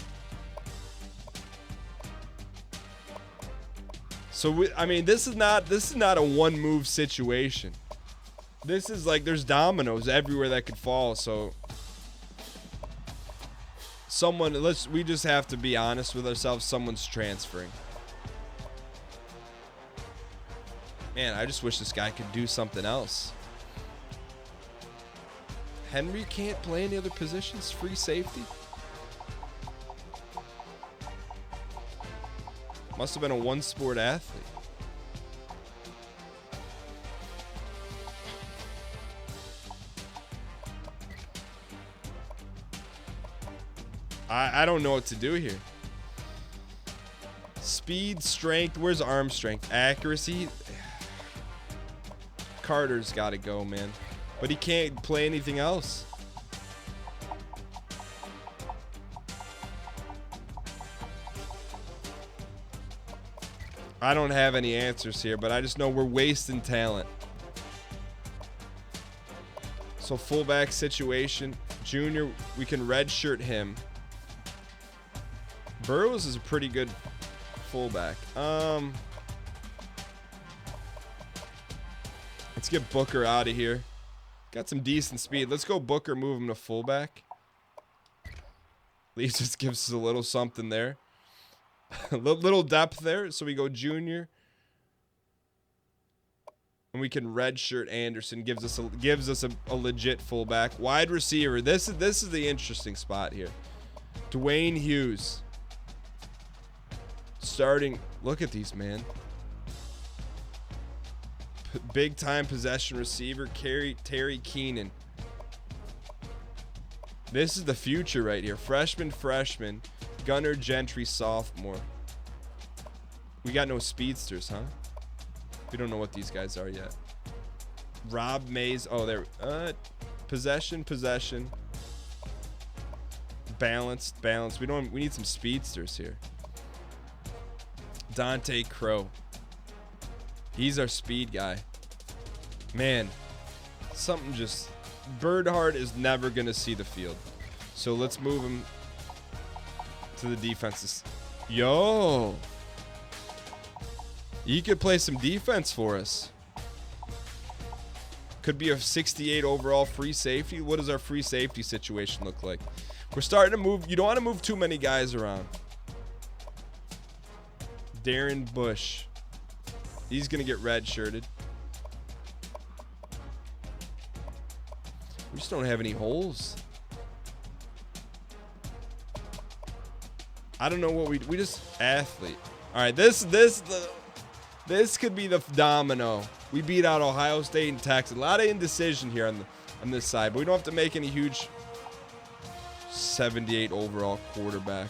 So I mean, this is not a one move situation. This is like there's dominoes everywhere that could fall. So we just have to be honest with ourselves. Someone's transferring. Man, I just wish this guy could do something else. Henry can't play any other positions. Free safety. Must have been a one-sport athlete. I don't know what to do here. Speed, strength. Where's arm strength? Accuracy. Carter's got to go, man. But he can't play anything else. I don't have any answers here, but I just know we're wasting talent. So fullback situation. Junior, we can redshirt him. Burrows is a pretty good fullback. Let's get Booker out of here. Got some decent speed. Let's go Booker, move him to fullback. At least just gives us a little something there. A little depth there. So we go junior. And we can redshirt Anderson. Gives us a legit fullback. Wide receiver. This is the interesting spot here. Dwayne Hughes. Starting. Look at these, man. Big time possession receiver. Terry Keenan. This is the future right here. Freshman. Gunnar Gentry, sophomore. We got no speedsters, huh? We don't know what these guys are yet. Rob Mays. Oh, there. Possession. Balanced. We need some speedsters here. Dante Crow. He's our speed guy. Man, something just... Birdheart is never going to see the field. So let's move him to the defenses. Yo! He could play some defense for us. Could be a 68 overall free safety. What does our free safety situation look like? We're starting to move. You don't want to move too many guys around. Darren Bush. He's going to get redshirted. We just don't have any holes. I don't know what we just athlete. All right, this could be the domino. We beat out Ohio State and Texas. A lot of indecision here on this side, but we don't have to make any huge 78 overall quarterback.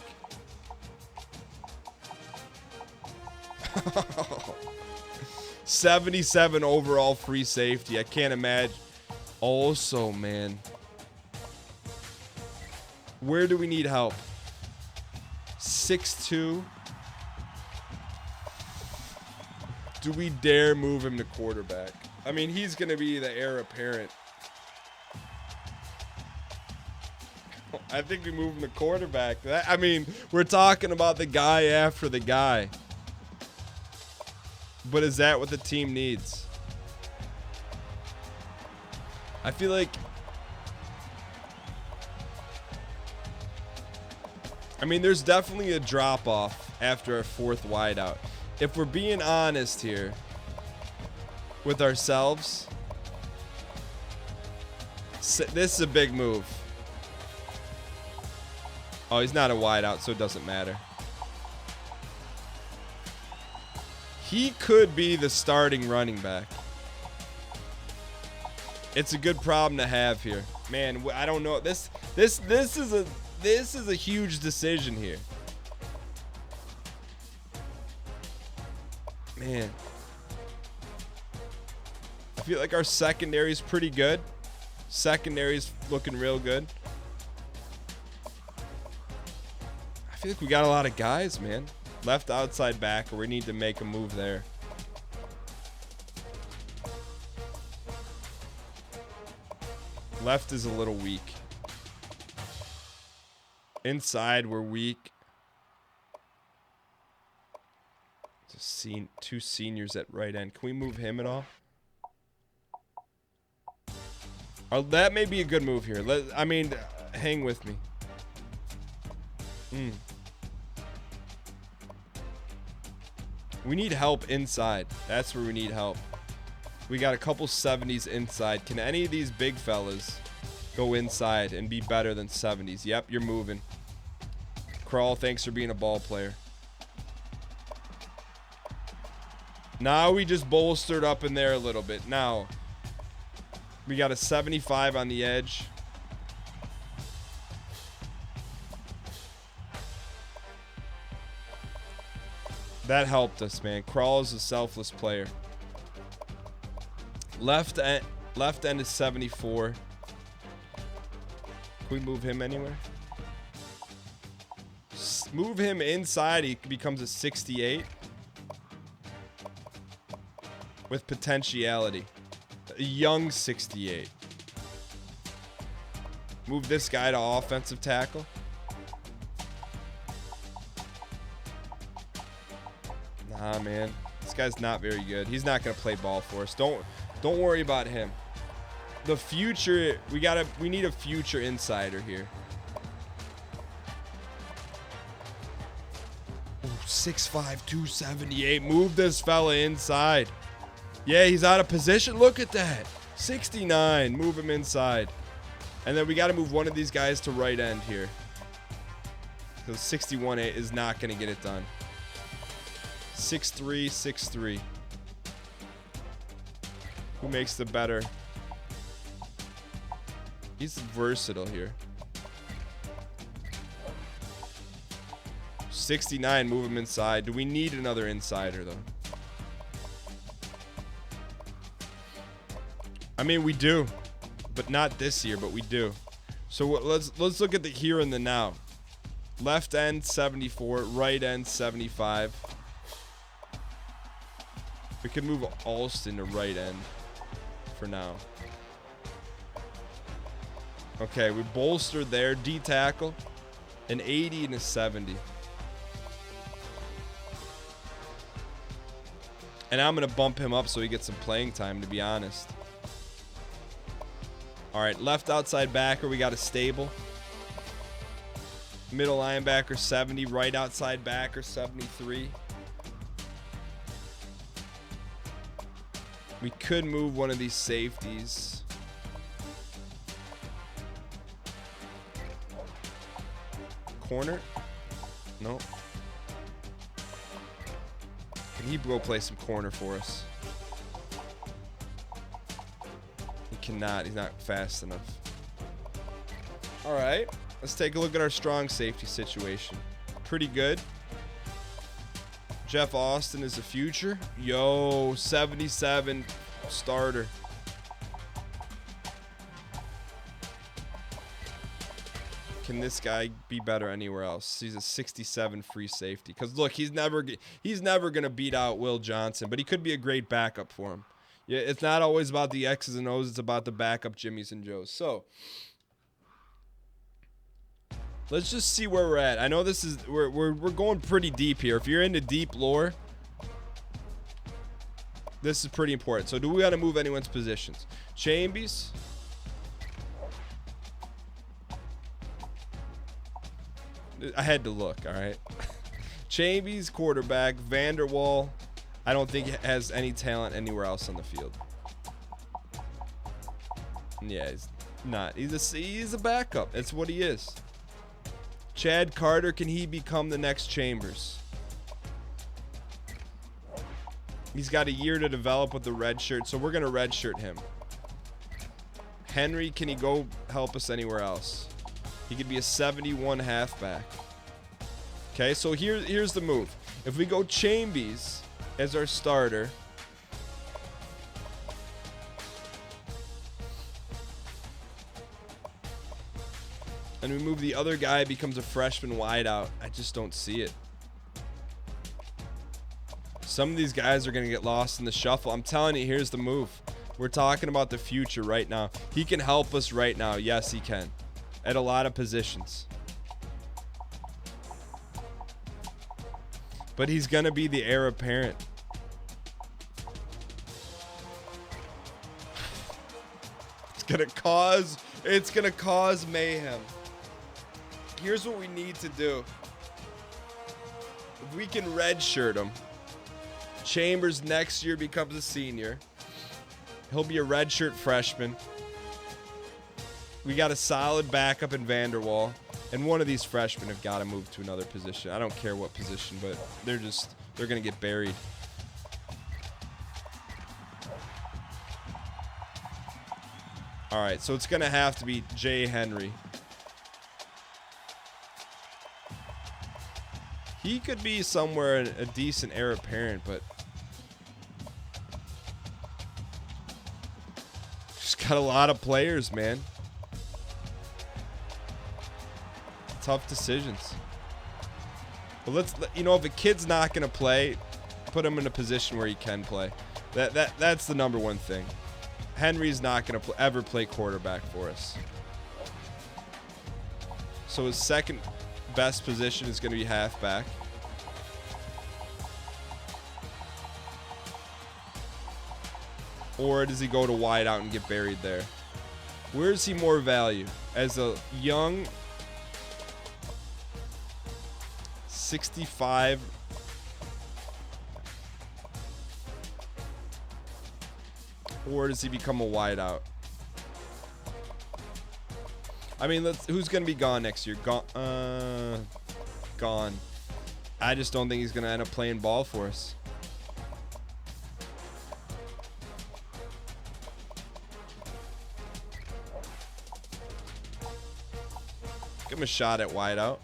77 overall free safety. I can't imagine. Also, man, where do we need help? 6'2". Do we dare move him to quarterback? I mean, he's going to be the heir apparent. I think we move him to quarterback. I mean, we're talking about the guy after the guy. But is that what the team needs? I feel like I mean, there's definitely a drop-off after a fourth wideout. If we're being honest here with ourselves, this is a big move. Oh, he's not a wideout, so it doesn't matter. He could be the starting running back. It's a good problem to have here. Man, I don't know. This is a huge decision here. Man. I feel like our secondary is pretty good. Secondary's looking real good. I feel like we got a lot of guys, man. Left outside back, or we need to make a move there. Left is a little weak. Inside, we're weak. Two seniors at right end. Can we move him at all? That may be a good move here. I mean, hang with me. We need help inside. That's where we need help. We got a couple 70s inside. Can any of these big fellas go inside and be better than 70s? Yep, you're moving. Crawl, thanks for being a ball player. Now we just bolstered up in there a little bit. Now, we got a 75 on the edge. That helped us, man. Crawl is a selfless player. Left end is 74. Can we move him anywhere? Move him inside. He becomes a 68. With potentiality. A young 68. Move this guy to offensive tackle. Nah, man. This guy's not very good. He's not going to play ball for us. Don't worry about him. The future, we need a future insider here. Ooh, 6'5", 278. Move this fella inside. Yeah, he's out of position. Look at that. 69. Move him inside. And then we got to move one of these guys to right end here. Because 61 is not going to get it done. 6'3", 6'3". Who makes the better? He's versatile here. 69, move him inside. Do we need another insider, though? I mean, we do. But not this year, but we do. So let's look at the here and the now. Left end, 74. Right end, 75. We could move Alston to right end for now. Okay, we bolstered there. D tackle. An 80 and a 70. And I'm going to bump him up so he gets some playing time, to be honest. All right, left outside backer, we got a stable. Middle linebacker, 70. Right outside backer, 73. We could move one of these safeties. Corner? No. Can he go play some corner for us? He cannot. He's not fast enough. All right. Let's take a look at our strong safety situation. Pretty good. Jeff Austin is the future. Yo, 77 starter. Can this guy be better anywhere else? He's a 67 free safety. Because look, he's never gonna beat out Will Johnson, but he could be a great backup for him. Yeah, it's not always about the X's and O's. It's about the backup Jimmys and Joes. So let's just see where we're at. I know this is we're going pretty deep here. If you're into deep lore, this is pretty important. So do we got to move anyone's positions? Chambies. I had to look, all right? Chamby's quarterback. Vanderwall, I don't think has any talent anywhere else on the field. Yeah, he's not. He's a backup. That's what he is. Chad Carter, can he become the next Chambers? He's got a year to develop with the red shirt, so we're going to red shirt him. Henry, can he go help us anywhere else? He could be a 71 halfback. Okay, so here's the move. If we go Chambies as our starter, and we move the other guy, becomes a freshman wideout, I just don't see it. Some of these guys are going to get lost in the shuffle. I'm telling you, here's the move. We're talking about the future right now. He can help us right now. Yes, he can. At a lot of positions. But he's going to be the heir apparent. It's going to cause mayhem. Here's what we need to do. If we can redshirt him, Chambers next year becomes a senior. He'll be a redshirt freshman. We got a solid backup in Vanderwall. And one of these freshmen have got to move to another position. I don't care what position, but they're going to get buried. All right, so it's going to have to be Jay Henry. He could be somewhere a decent heir apparent, but just got a lot of players, man. Tough decisions. But if a kid's not going to play, put him in a position where he can play. That's the number one thing. Henry's not going to ever play quarterback for us. So his second best position is going to be halfback. Or does he go to wide out and get buried there? Where is he more value? As a young 65 or does he become a wide out? I mean, who's going to be gone next year? Gone. I just don't think he's going to end up playing ball for us. Give him a shot at wide out.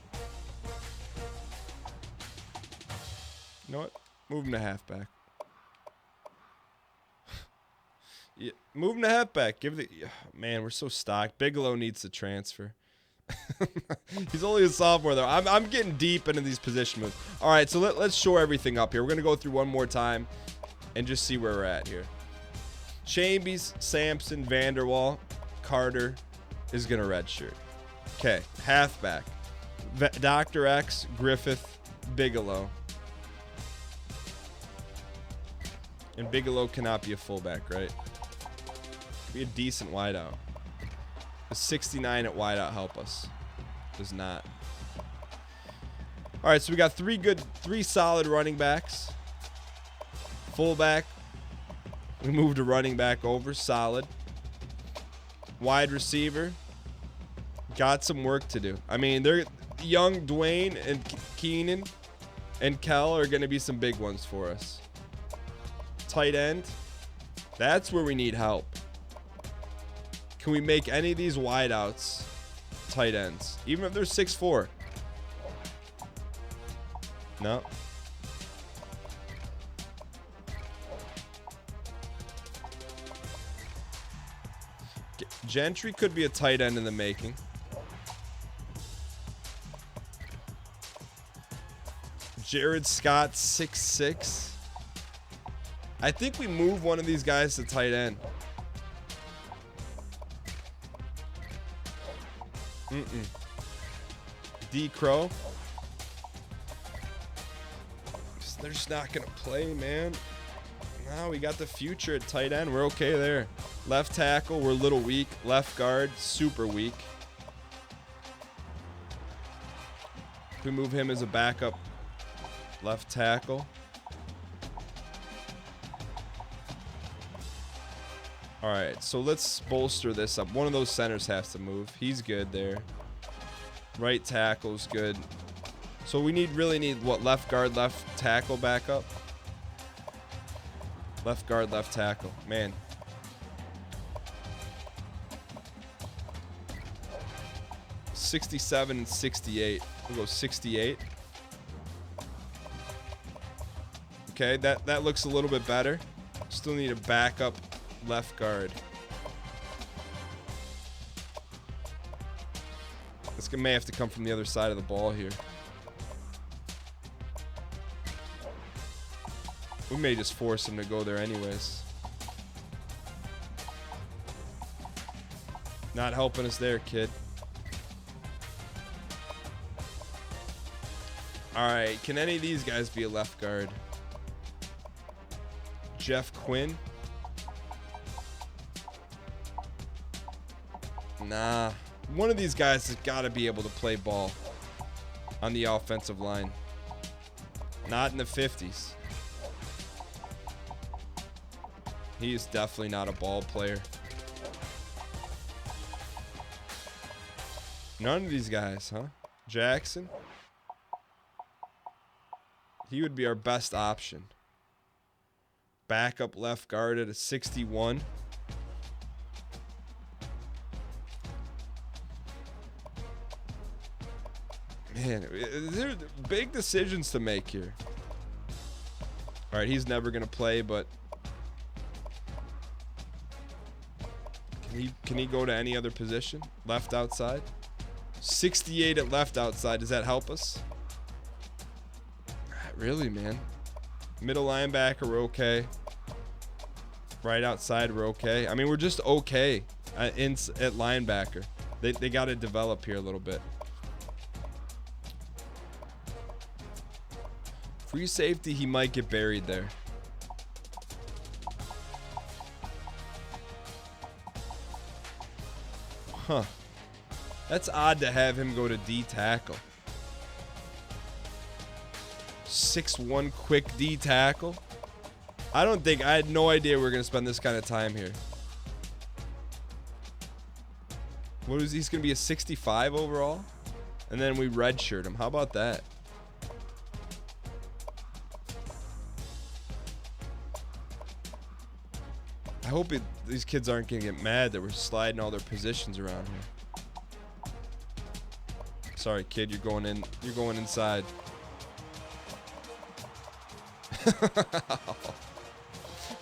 You know what? Move him to halfback. Yeah, move him to halfback. Man, we're so stocked. Bigelow needs to transfer. He's only a sophomore though. I'm getting deep into these position moves. All right, so let's shore everything up here. We're gonna go through one more time and just see where we're at here. Chambies, Sampson, Vanderwall, Carter is gonna redshirt. Okay, halfback. Dr. X, Griffith, Bigelow. And Bigelow cannot be a fullback, right? Be a decent wideout. Does 69 at wideout help us? Does not. All right, so we got three solid running backs. Fullback. We moved a running back over, solid. Wide receiver. Got some work to do. I mean, they're young Dwayne and Keenan and Kell are going to be some big ones for us. Tight end. That's where we need help. Can we make any of these wideouts tight ends? Even if they're 6'4". No. Gentry could be a tight end in the making. Jared Scott, 6'6". I think we move one of these guys to tight end. D. Crow. They're just not going to play, man. No, we got the future at tight end. We're okay there. Left tackle, we're a little weak. Left guard, super weak. we move him as a backup left tackle. All right, so let's bolster this up. One of those centers has to move. He's good there. Right tackle's good. So we really need what? Left guard, left tackle backup? Left guard, left tackle. Man. $67 and $68. We'll go 68. Okay, that looks a little bit better. Still need a backup left guard. This may have to come from the other side of the ball here. We may just force him to go there anyways. Not helping us there, kid. Alright, can any of these guys be a left guard? Jeff Quinn? Nah. One of these guys has got to be able to play ball on the offensive line. Not in the 50s. He is definitely not a ball player. None of these guys, huh? Jackson? He would be our best option. Backup left guard at a 61. Man, there are big decisions to make here. All right, he's never going to play, but can he go to any other position? Left outside? 68 at left outside. Does that help us? Not really, man. Middle linebacker, we're okay. Right outside, we're okay. I mean, we're just okay at linebacker. They got to develop here a little bit. Free safety, he might get buried there. Huh. That's odd to have him go to D tackle. 6'1" quick D tackle. I had no idea we were going to spend this kind of time here. He's going to be a 65 overall? And then we redshirt him. How about that? I hope these kids aren't going to get mad that we're sliding all their positions around here. Sorry, kid, you're going in. You're going inside.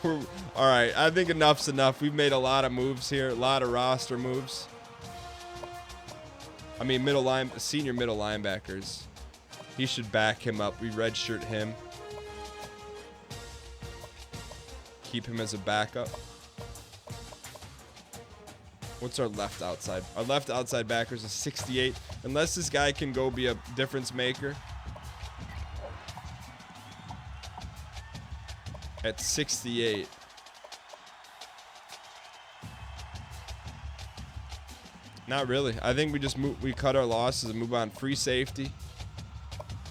All right, I think enough's enough. We've made a lot of moves here, a lot of roster moves. I mean, senior middle linebackers. He should back him up. We redshirt him. Keep him as a backup. What's our left outside? Our left outside backer is a 68. Unless this guy can go be a difference maker. At 68. Not really. I think we cut our losses and move on. Free safety.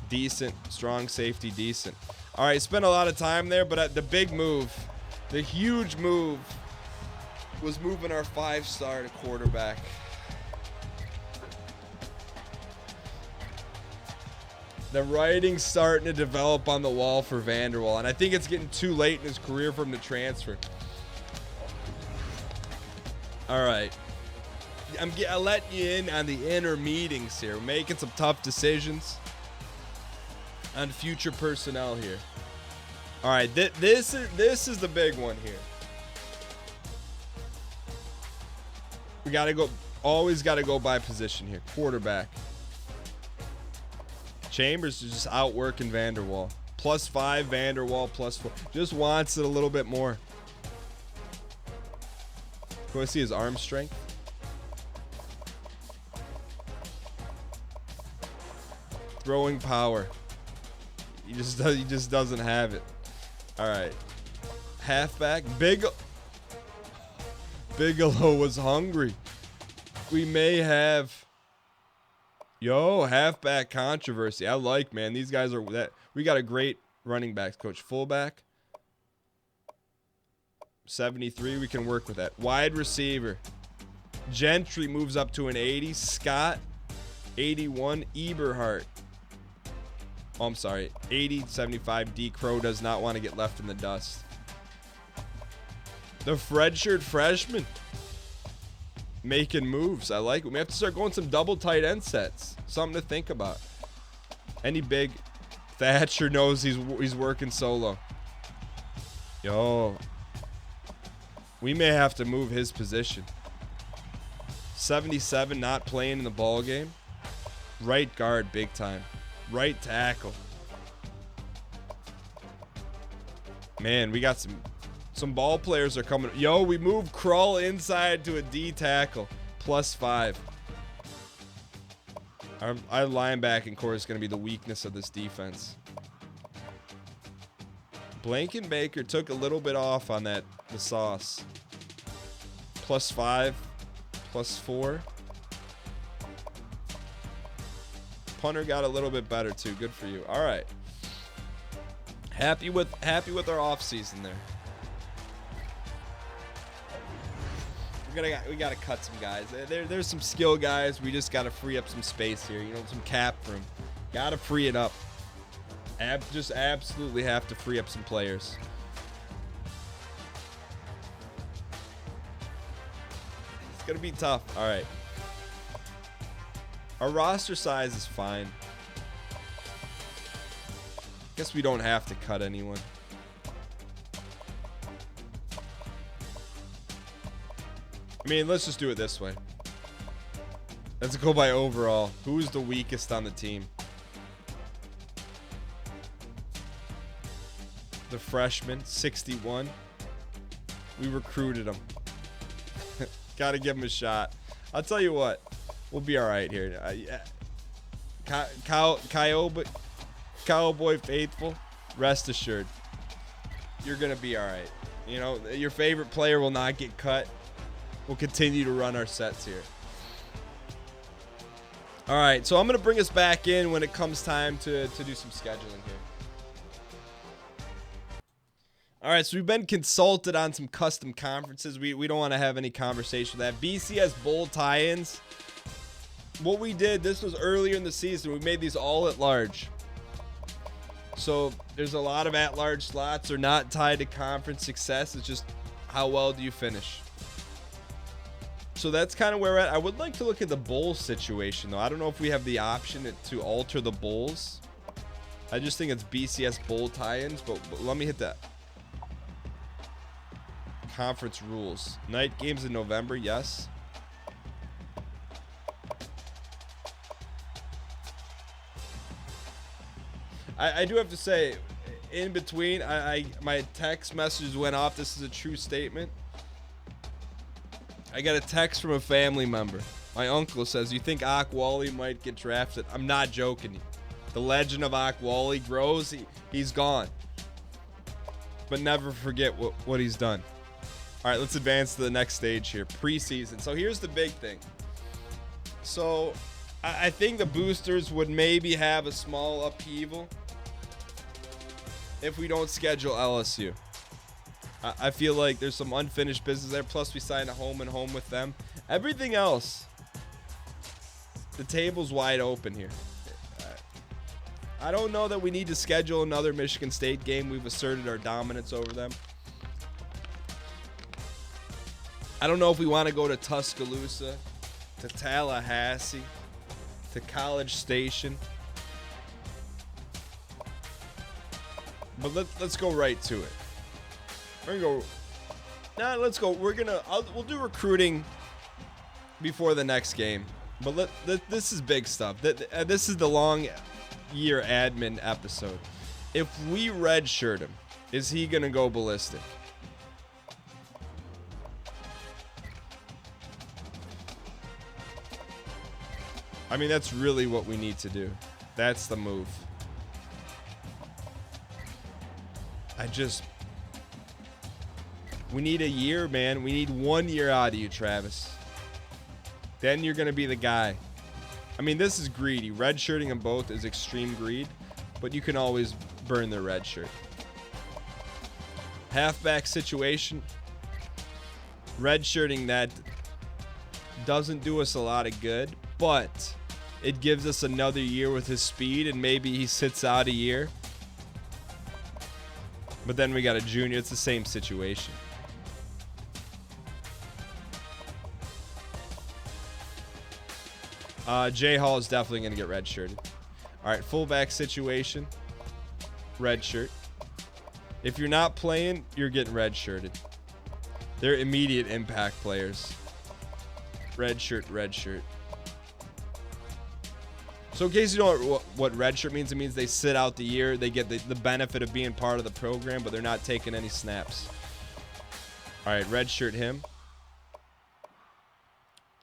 Decent. Strong safety. Decent. All right, spent a lot of time there, but the big move, the huge move, was moving our 5-star to quarterback. The writing's starting to develop on the wall for Vanderwall, and I think it's getting too late in his career for him to transfer. All right. I'm letting you in on the inner meetings here. We're making some tough decisions on future personnel here. All right, this is the big one here. We always got to go by position here. Quarterback. Chambers is just outworking Vanderwall. +5, Vanderwall +4. Just wants it a little bit more. Can I see his arm strength? Throwing power. He just doesn't have it. All right. Halfback. Bigelow was hungry. We may have... Yo, halfback controversy. I like, man. These guys are that. We got a great running backs coach. Fullback, 73. We can work with that. Wide receiver. Gentry moves up to an 80. Scott, 81. Eberhardt. Oh, I'm sorry. 80, 75. D. Crow does not want to get left in the dust. The redshirt freshman. Making moves. I like it. We have to start going some double tight end sets. Something to think about. Any big Thatcher knows he's working solo. Yo. We may have to move his position. 77 not playing in the ball game. Right guard big time. Right tackle. Man, we got some ball players are coming. Yo, we moved Krull inside to a D tackle. +5. Our linebacking core is going to be the weakness of this defense. Blankenbaker took a little bit off on the sauce. +5. +4. Punter got a little bit better too. Good for you. All right. Happy with our offseason there. We gotta cut some guys. There's some skill guys. We just gotta free up some space here. You know, some cap room. Gotta free it up. Just absolutely have to free up some players. It's gonna be tough. All right. Our roster size is fine. Guess we don't have to cut anyone. I mean, let's just do it this way. Let's go by overall. Who's the weakest on the team? The freshman, 61. We recruited him. Gotta give him a shot. I'll tell you what. We'll be all right here. Cowboy faithful, rest assured. You're going to be all right. You know, your favorite player will not get cut. We'll continue to run our sets here. All right, so I'm going to bring us back in when it comes time to do some scheduling here. All right, so we've been consulted on some custom conferences. We don't want to have any conversation with that. BCS Bowl tie-ins. What we did, this was earlier in the season. We made these all at large. So there's a lot of at-large slots. They're not tied to conference success. It's just how well do you finish. So that's kind of where we're at. I would like to look at the bowl situation, though. I don't know if we have the option to alter the bowls. I just think it's BCS bowl tie-ins, but let me hit that. Conference rules. Night games in November, yes. I do have to say, in between, my text messages went off. This is a true statement. I got a text from a family member. My uncle says, "You think Akwali might get drafted?" I'm not joking. The legend of Akwali grows. He's gone. But never forget what he's done. All right, let's advance to the next stage here. Preseason. So here's the big thing. So I think the boosters would maybe have a small upheaval if we don't schedule LSU. I feel like there's some unfinished business there. Plus, we signed a home and home with them. Everything else, the table's wide open here. I don't know that we need to schedule another Michigan State game. We've asserted our dominance over them. I don't know if we want to go to Tuscaloosa, to Tallahassee, to College Station. But let's go right to it. We're gonna go. Nah, let's go. We'll do recruiting before the next game. But this is big stuff. This is the long year admin episode. If we redshirt him, is he gonna go ballistic? I mean, that's really what we need to do. That's the move. We need a year, man. We need 1 year out of you, Travis. Then you're going to be the guy. I mean, this is greedy. Redshirting them both is extreme greed, but you can always burn their red shirt. Halfback situation. Redshirting that doesn't do us a lot of good, but it gives us another year with his speed, and maybe he sits out a year. But then we got a junior. It's the same situation. Jay Hall is definitely going to get redshirted. All right, fullback situation. Red shirt. If you're not playing, you're getting redshirted. They're immediate impact players. Red shirt, red shirt. So in case you don't know what red shirt means, it means they sit out the year. They get the benefit of being part of the program, but they're not taking any snaps. All right, red shirt him.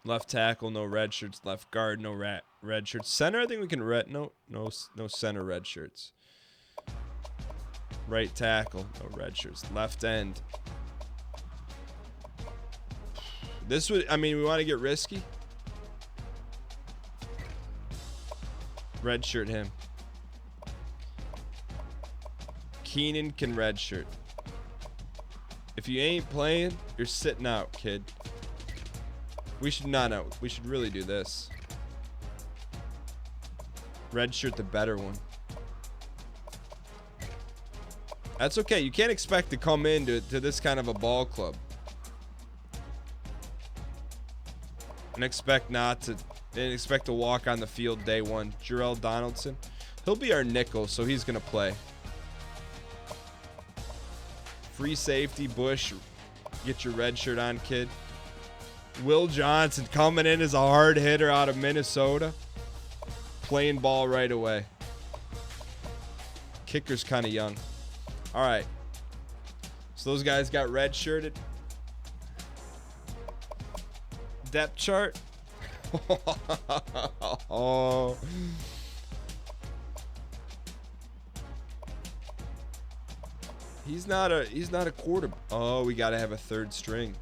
Left tackle, no red shirts. Left guard, no red shirts. Center, I think we can no center red shirts. Right tackle, no red shirts. Left end. This would, I mean, we want to get risky. Red shirt him. Keenan can red shirt. If you ain't playing, you're sitting out, kid. We should not out. We should really do this. Red shirt the better one. That's okay. You can't expect to come into this kind of a ball club and expect to walk on the field day one. Jarrell Donaldson. He'll be our nickel, so he's going to play. Free safety, Bush. Get your red shirt on, kid. Will Johnson coming in as a hard hitter out of Minnesota. Playing ball right away. Kicker's kind of young. All right. So those guys got red shirted. Depth chart. Oh. He's not a quarter. Oh, we got to have a third string.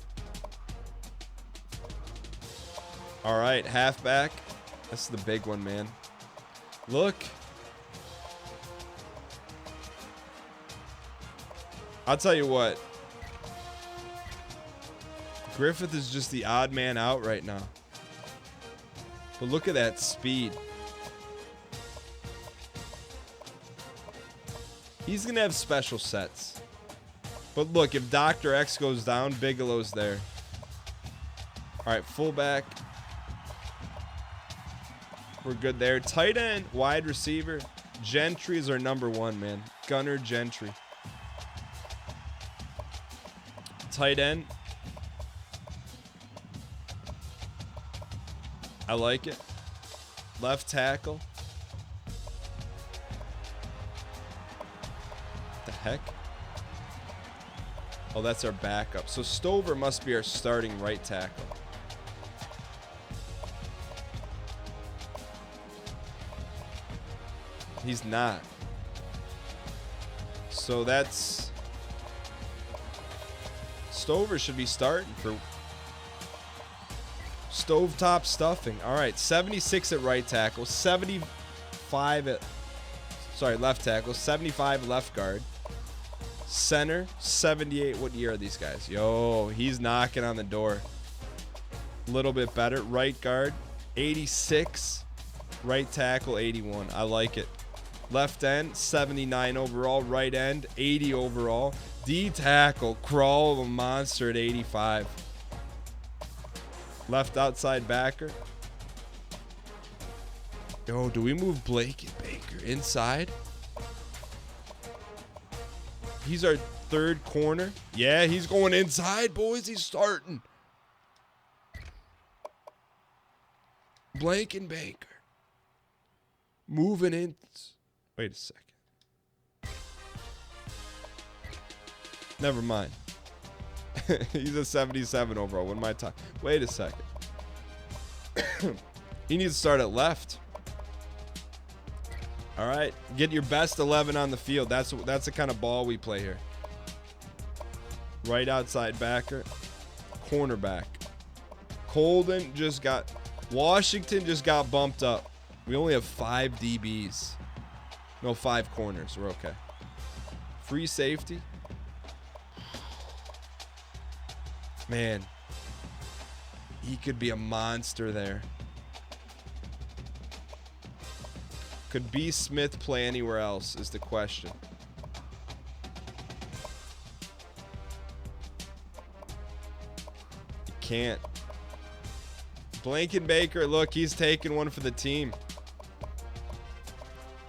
All right, halfback. This is the big one, man. Look. I'll tell you what. Griffith is just the odd man out right now. But look at that speed. He's going to have special sets. But look, if Dr. X goes down, Bigelow's there. All right, fullback. We're good there. Tight end, wide receiver. Gentry is our number one, man. Gunner Gentry. Tight end. I like it. Left tackle. What the heck? Oh, that's our backup. So Stover must be our starting right tackle. He's not. So that's... Stover should be starting for stovetop stuffing. All right, 76 at right tackle, 75 at... Sorry, left tackle, 75 left guard. Center, 78. What year are these guys? Yo, he's knocking on the door. A little bit better. Right guard, 86. Right tackle, 81. I like it. Left end, 79 overall. Right end, 80 overall. D tackle, Crawl, a monster at 85. Left outside backer. Yo, do we move Blake and Baker inside? He's our third corner. Yeah, he's going inside, boys. He's starting. Blake and Baker. Moving in. Wait a second. Never mind. He's a 77 overall. What am I talking? Wait a second. He needs to start at left. All right. Get your best 11 on the field. That's the kind of ball we play here. Right outside backer. Cornerback. Colden just got Washington just got bumped up. We only have 5 DBs. No, 5 corners. We're okay. Free safety. Man. He could be a monster there. Could B. Smith play anywhere else is the question. You can't. Blankenbaker, look, he's taking one for the team.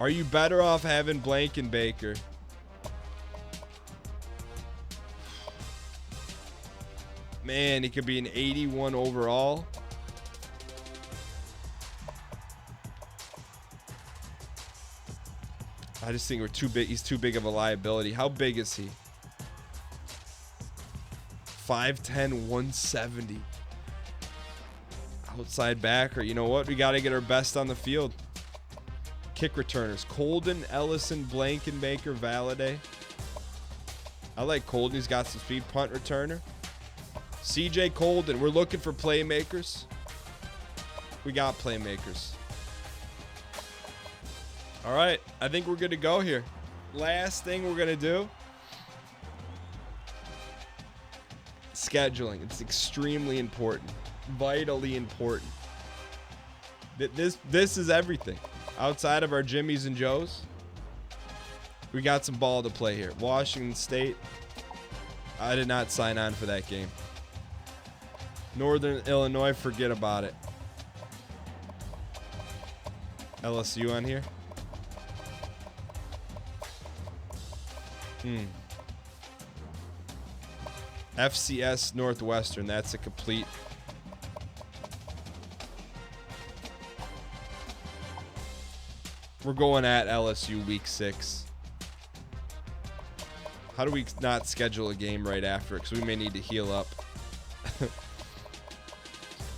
Are you better off having Blankenbaker? Man, he could be an 81 overall. I just think we're too big. He's too big of a liability. How big is he? 5'10", 170. Outside backer. You know what? We got to get our best on the field. Kick returners. Colden, Ellison, Blankenbaker, Valaday. I like Colden. He's got some speed. Punt returner. CJ Colden. We're looking for playmakers. We got playmakers. All right. I think we're good to go here. Last thing we're going to do. Scheduling. It's extremely important. Vitally important. This is everything. Outside of our Jimmys and Joes, we got some ball to play here. Washington State. I did not sign on for that game. Northern Illinois, forget about it. LSU on here. FCS Northwestern. That's a complete. We're going at LSU week 6. How do we not schedule a game right after it? Because we may need to heal up.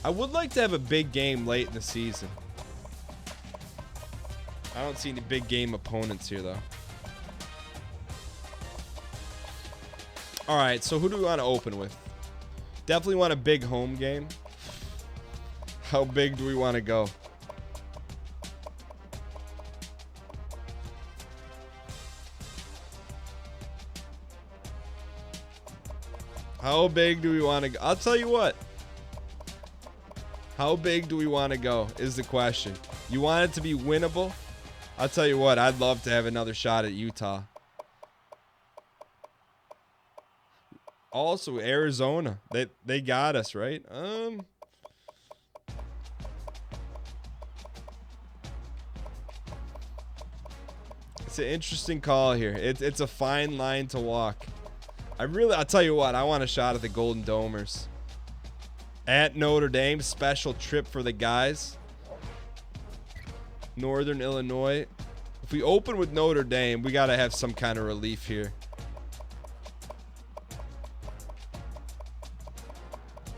I would like to have a big game late in the season. I don't see any big game opponents here, though. All right, so who do we want to open with? Definitely want a big home game. How big do we want to go? How big do we want to go? I'll tell you what. How big do we want to go is the question. You want it to be winnable? I'll tell you what. I'd love to have another shot at Utah. Also, Arizona. They got us, right? It's an interesting call here. It's a fine line to walk. I'll tell you what, I want a shot at the Golden Domers. At Notre Dame, special trip for the guys. Northern Illinois. If we open with Notre Dame, we got to have some kind of relief here.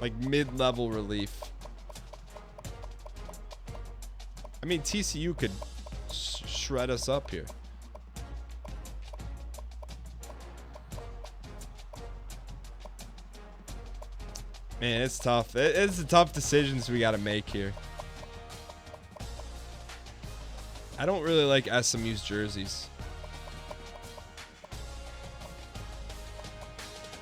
Like mid-level relief. I mean, TCU could shred us up here. Man, it's tough. It's the tough decisions we got to make here. I don't really like SMU's jerseys.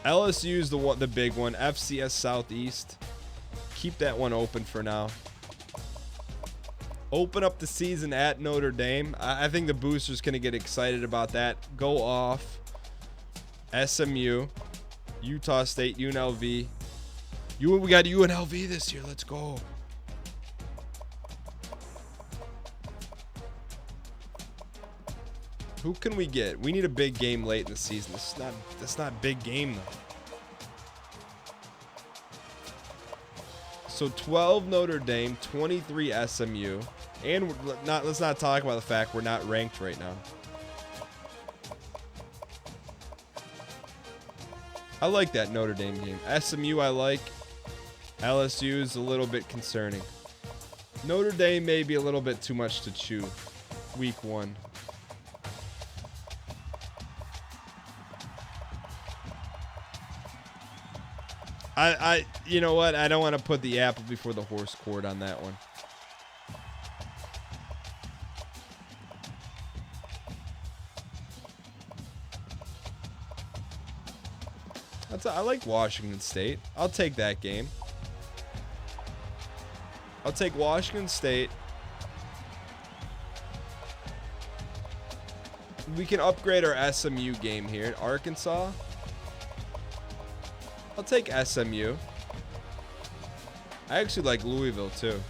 LSU's the big one. FCS Southeast. Keep that one open for now. Open up the season at Notre Dame. I think the boosters going to get excited about that. Go off. SMU. Utah State. UNLV. We got UNLV this year. Let's go. Who can we get? We need a big game late in the season. That's not a big game though. So 12 Notre Dame, 23 SMU, and let's not talk about the fact we're not ranked right now. I like that Notre Dame game. SMU I like. LSU is a little bit concerning. Notre Dame may be a little bit too much to chew. Week 1. You know what? I don't want to put the apple before the horse cord on that one. I like Washington State. I'll take that game. I'll take Washington State. We can upgrade our SMU game here. Arkansas. I'll take SMU. I actually like Louisville too.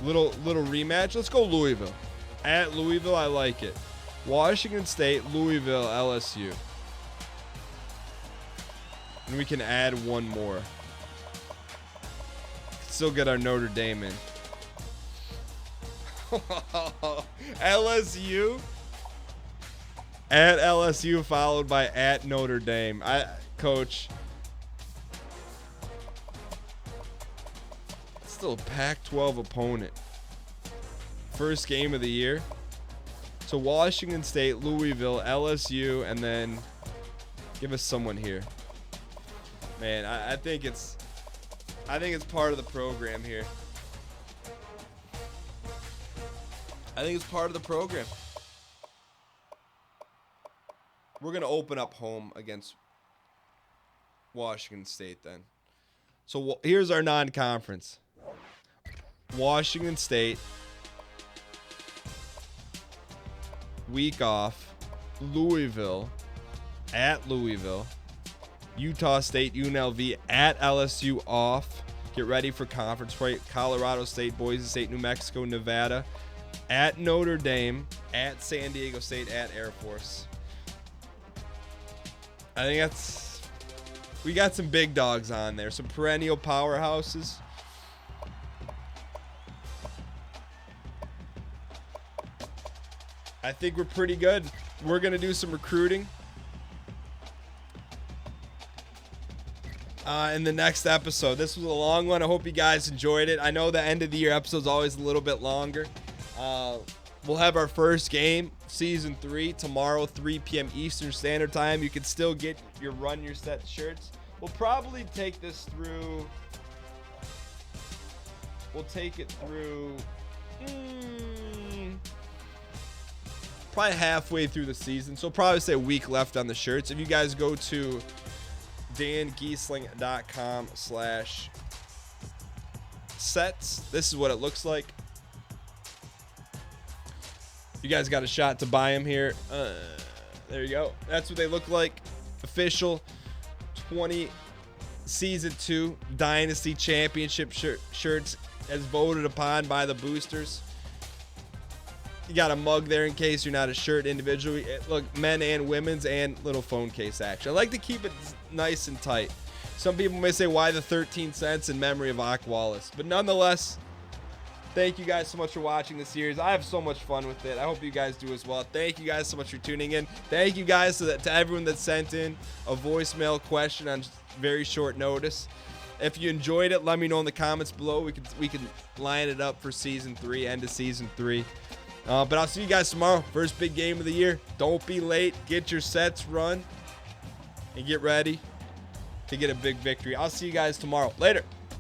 Little rematch. Let's go Louisville. At Louisville, I like it. Washington State, Louisville, LSU. And we can add one more. Still get our Notre Dame in. LSU. At LSU followed by at Notre Dame. Coach. Still a Pac-12 opponent. First game of the year. So Washington State, Louisville, LSU, and then give us someone here. Man, I think it's part of the program here. I think it's part of the program. We're going to open up home against Washington State then. So here's our non-conference. Washington State. Week off. Louisville. At Louisville. Utah State, UNLV at LSU off. Get ready for conference play. Colorado State, Boise State, New Mexico, Nevada. At Notre Dame. At San Diego State. At Air Force. I think we got some big dogs on there. Some perennial powerhouses. I think we're pretty good. We're going to do some recruiting in the next episode. This was a long one. I hope you guys enjoyed it. I know the end of the year episode is always a little bit longer. We'll have our first game, Season 3, tomorrow, 3 p.m. Eastern Standard Time. You can still get your Run Your Set shirts. We'll probably take this through... We'll take it through... probably halfway through the season. So probably say a week left on the shirts. If you guys go to DanGheesling.com/sets, this is what it looks like. You guys got a shot to buy them here. There you go. That's what they look like. Official 20 Season 2 Dynasty Championship shirts as voted upon by the boosters. You got a mug there in case you're not a shirt individual. Look, men and women's, and little phone case action. I like to keep it nice and tight. Some people may say, why the 13 cents in memory of Ak Wallace? But nonetheless, thank you guys so much for watching the series. I have so much fun with it. I hope you guys do as well. Thank you guys so much for tuning in. Thank you guys to everyone that sent in a voicemail question on very short notice. If you enjoyed it, let me know in the comments below. We can line it up for Season 3, end of Season 3. But I'll see you guys tomorrow. First big game of the year. Don't be late. Get your sets run. And get ready to get a big victory. I'll see you guys tomorrow. Later.